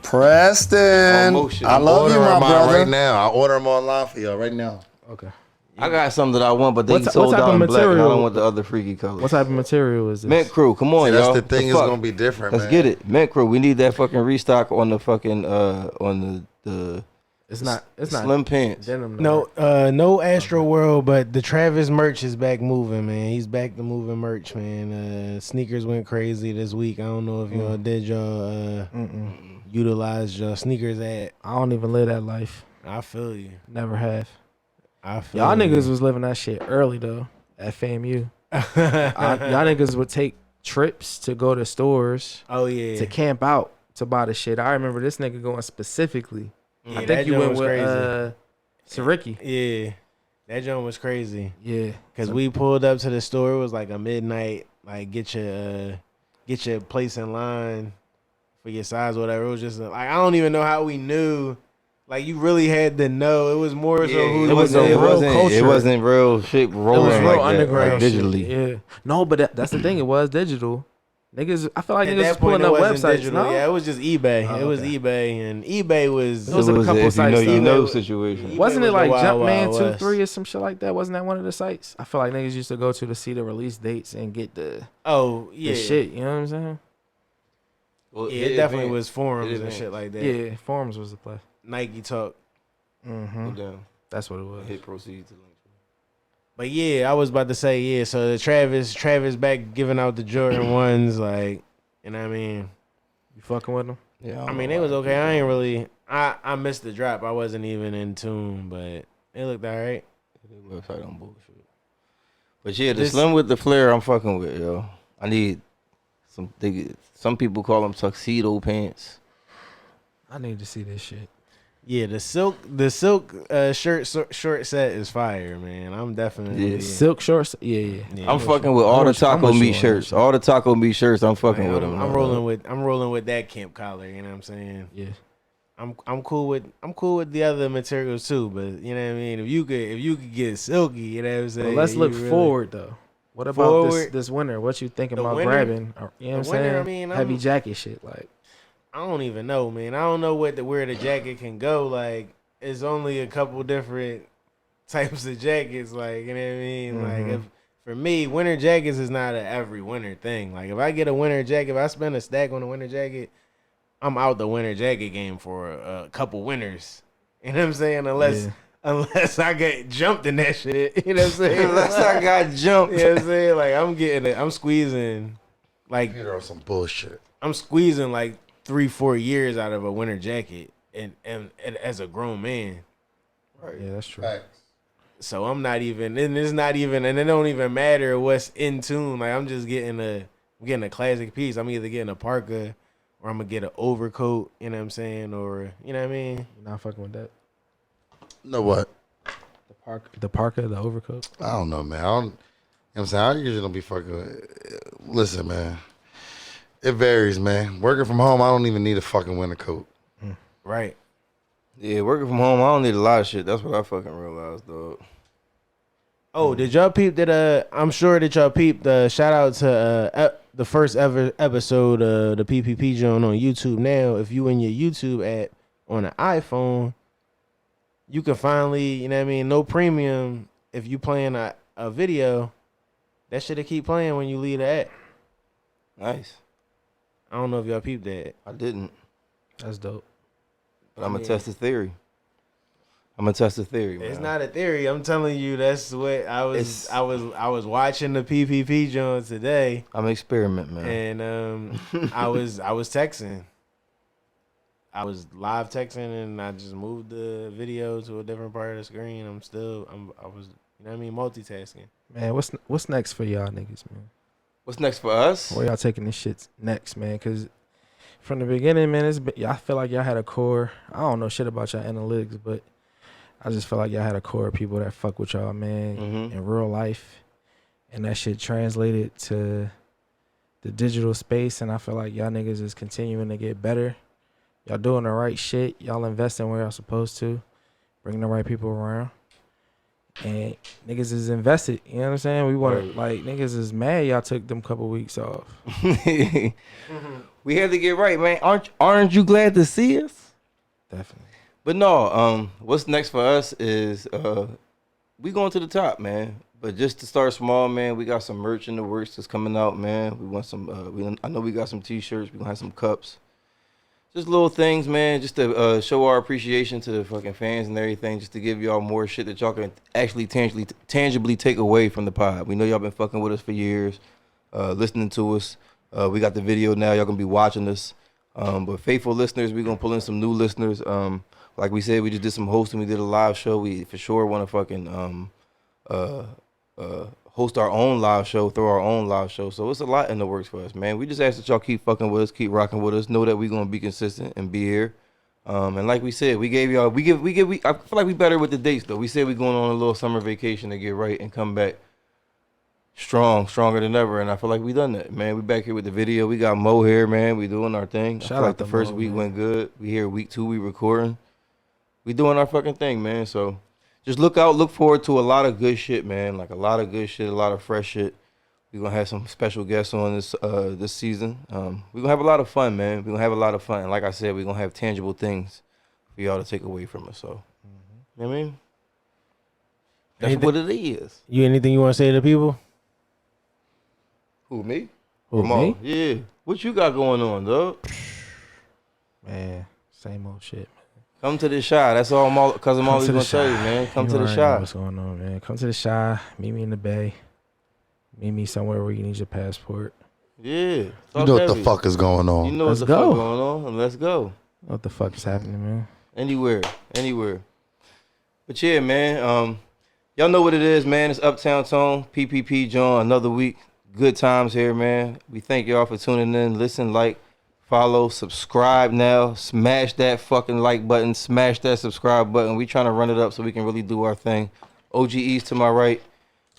Preston, motion. I love you, Order my mine brother. right now. I'll order them online for y'all right now. Okay. I got some that I want, but they What sold type out of in black, and I material- don't want the other freaky colors. What type of material is this? Mint Crew, come on, See, that's y'all. the thing. It's fuck? gonna be different, Let's man. get it, Mint Crew. We need that fucking restock on the fucking on the It's not slim pants. denim. No, no Astro World, but the Travis merch is back moving, man. He's back to moving merch, man. Sneakers went crazy this week. I don't know if y'all did y'all utilize your sneakers at. I don't even live that life. I feel you. Never have. I feel Y'all you. niggas was living that shit early though at FAMU. Y'all niggas would take trips to go to stores Oh yeah. to camp out to buy the shit. I remember this nigga going specifically. Yeah, I that think you joint went was with crazy. Sariki. Yeah, that joint was crazy. Yeah. Cause we pulled up to the store. It was like a midnight. Like get your place in line for your size, or whatever. It was just like I don't even know how we knew. Like you really had to know. It was more so who it wasn't real shit It rolling was real like that, underground like digitally. shit. Yeah. No, but that's the thing. It was digital. Niggas, I feel like At niggas was that point, pulling it up wasn't websites. digital. No? Yeah, it was just eBay. Oh, It was okay. eBay, and eBay was. Those are a couple if you sites, know, you though. know situation. eBay Wasn't it was the like Wild Jumpman Wild West. 2-3 or some shit like that? Wasn't that one of the sites? I feel like niggas used to go to see the release dates and get the Oh yeah, shit. You know what I'm saying? Well, Yeah, it definitely was forums It and advanced. shit like that. Yeah, forums was the play. Nike Talk. Mm-hmm. Go down. That's what it was. Hit proceed to link. But yeah, I was about to say yeah. So the Travis back giving out the Jordan ones, like, you know what I mean. You fucking with them? Yeah, I mean, it was okay. I ain't really. I missed the drop. I wasn't even in tune, but it looked all right. The website on bullshit. But yeah, the This- slim with the flare, I'm fucking with, yo. I need some people call them tuxedo pants. I need to see this shit. Yeah, the silk short set is fire, man. I'm definitely Yeah. Silk shorts? Yeah. Yeah. I'm fucking with all the with you- I'm taco with you meat on shirts. that. All the taco meat shirts, I'm fucking Like, with them. I'm rolling with that camp collar. You know what I'm saying? Yeah. I'm cool with the other materials too. But you know what I mean? If you could get silky, you know what I'm saying? Well, let's look you really- forward though. What about Forward. this winter? What you thinking The about winter? grabbing? Or, you know what I'm The winter, saying? I mean, Heavy I'm- jacket shit. Like, I don't even know, man. I don't know where the jacket can go. Like, it's only a couple different types of jackets. Like, you know what I mean? Like, if for me, winter jackets is not a every winter thing. Like, if I get a winter jacket, if I spend a stack on a winter jacket, I'm out the winter jacket game for a couple winters. You know what I'm saying? Unless I get jumped in that shit. You know what I'm saying? Unless I got jumped. You know what I'm saying? Like, I'm squeezing, like, You're on some bullshit. I'm squeezing like 3-4 years out of a winter jacket, and as a grown man. yeah, that's true. Facts. So I'm not even, and it's not even, and it don't even matter what's in tune. Like I'm just getting a classic piece. I'm either getting a parka, or I'm gonna get an overcoat. You know what I'm saying? Or you know what I mean? You're not fucking with that. Know what? The parka, the overcoat. I don't know, man. You know what I'm saying? I usually don't be fucking with. Listen, man. It varies, man. Working from home, I don't even need a fucking winter coat. Right. Yeah, working from home, I don't need a lot of shit. That's what I fucking realized, dog. Oh, did y'all peep that? I'm sure that y'all peeped. Shout out to the first ever episode of the PPP JAWN on YouTube. Now, if you in your YouTube app on an iPhone, you can finally, you know what I mean, no premium. If you playing a video, that shit'll keep playing when you leave the app. Nice. I don't know if y'all peeped that. I didn't. That's dope. But I'm going to test the theory. Man. It's not a theory. I'm telling you, that's what I was. I was watching the PPP JAWN today. I'm experimenting, man. And I was texting. I was live texting and I just moved the video to a different part of the screen. I was, you know what I mean, multitasking. Man, what's next for y'all niggas, man? What's next for us? Where y'all taking this shit next, man? Because from the beginning, man, I feel like y'all had a core. I don't know shit about y'all analytics, but I just feel like y'all had a core of people that fuck with y'all, man, in real life. And that shit translated to the digital space. And I feel like y'all niggas is continuing to get better. Y'all doing the right shit. Y'all investing where y'all supposed to. Bring the right people around. And niggas is invested. You know what I'm saying? We want to, like, niggas is mad y'all took them couple weeks off. We had to get right, man. Aren't you glad to see us? Definitely. But no, what's next for us is we going to the top, man. But just to start small, man, we got some merch in the works that's coming out, man. We want some. I know we got some T-shirts. We gonna have some cups. Just little things, man, just to show our appreciation to the fucking fans and everything, just to give y'all more shit that y'all can actually tangibly take away from the pod. We know y'all been fucking with us for years, listening to us. We got the video now. Y'all gonna be watching us. But faithful listeners, we gonna pull in some new listeners. Like we said, we just did some hosting. We did a live show. We for sure want to fucking host our own live show, throw our own live show. So it's a lot in the works for us, man. We just ask that y'all keep fucking with us, keep rocking with us. Know that we gonna be consistent and be here. And like we said, I feel like we better with the dates though. We said we going on a little summer vacation to get right and come back stronger than ever. And I feel like we done that, man. We back here with the video. We got Mo here, man. We doing our thing. I feel like the first week went good. We here week 2, we recording. We doing our fucking thing, man. So just look forward to a lot of good shit, man. Like a lot of good shit, a lot of fresh shit. We're gonna have some special guests on this season. We're gonna have a lot of fun, man. We're gonna have a lot of fun. And like I said, we're gonna have tangible things for y'all to take away from us. So you know what I mean? That's what it is. You anything you wanna say to the people? Who, me? Me? Yeah. What you got going on, dog? Man, same old shit, man. Come to the Shy. That's all Cousin Molly's gonna tell you, man. Come to the Shy. What's going on, man? Come to the Shy. Meet me in the Bay. Meet me somewhere where you need your passport. Yeah. You know what the fuck is going on. You know what the fuck going on, and let's go. What the fuck is happening, man? Anywhere. But yeah, man. Y'all know what it is, man. It's Uptown Tone, PPP JAWN, another week. Good times here, man. We thank y'all for tuning in. Listen, like, follow, subscribe now. Smash that fucking like button. Smash that subscribe button. We trying to run it up so we can really do our thing. OGE's to my right.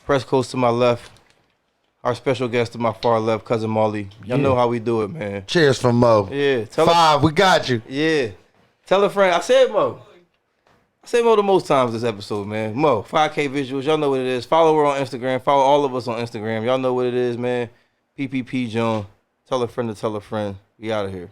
Press Coast to my left. Our special guest to my far left, Cousin Molly. Y'all know how we do it, man. Cheers from Mo. Yeah. 5, we got you. Yeah. Tell a friend. I said Mo. The most times this episode, man. Mo, 5K visuals. Y'all know what it is. Follow her on Instagram. Follow all of us on Instagram. Y'all know what it is, man. PPP JAWN. Tell a friend to tell a friend. We out of here.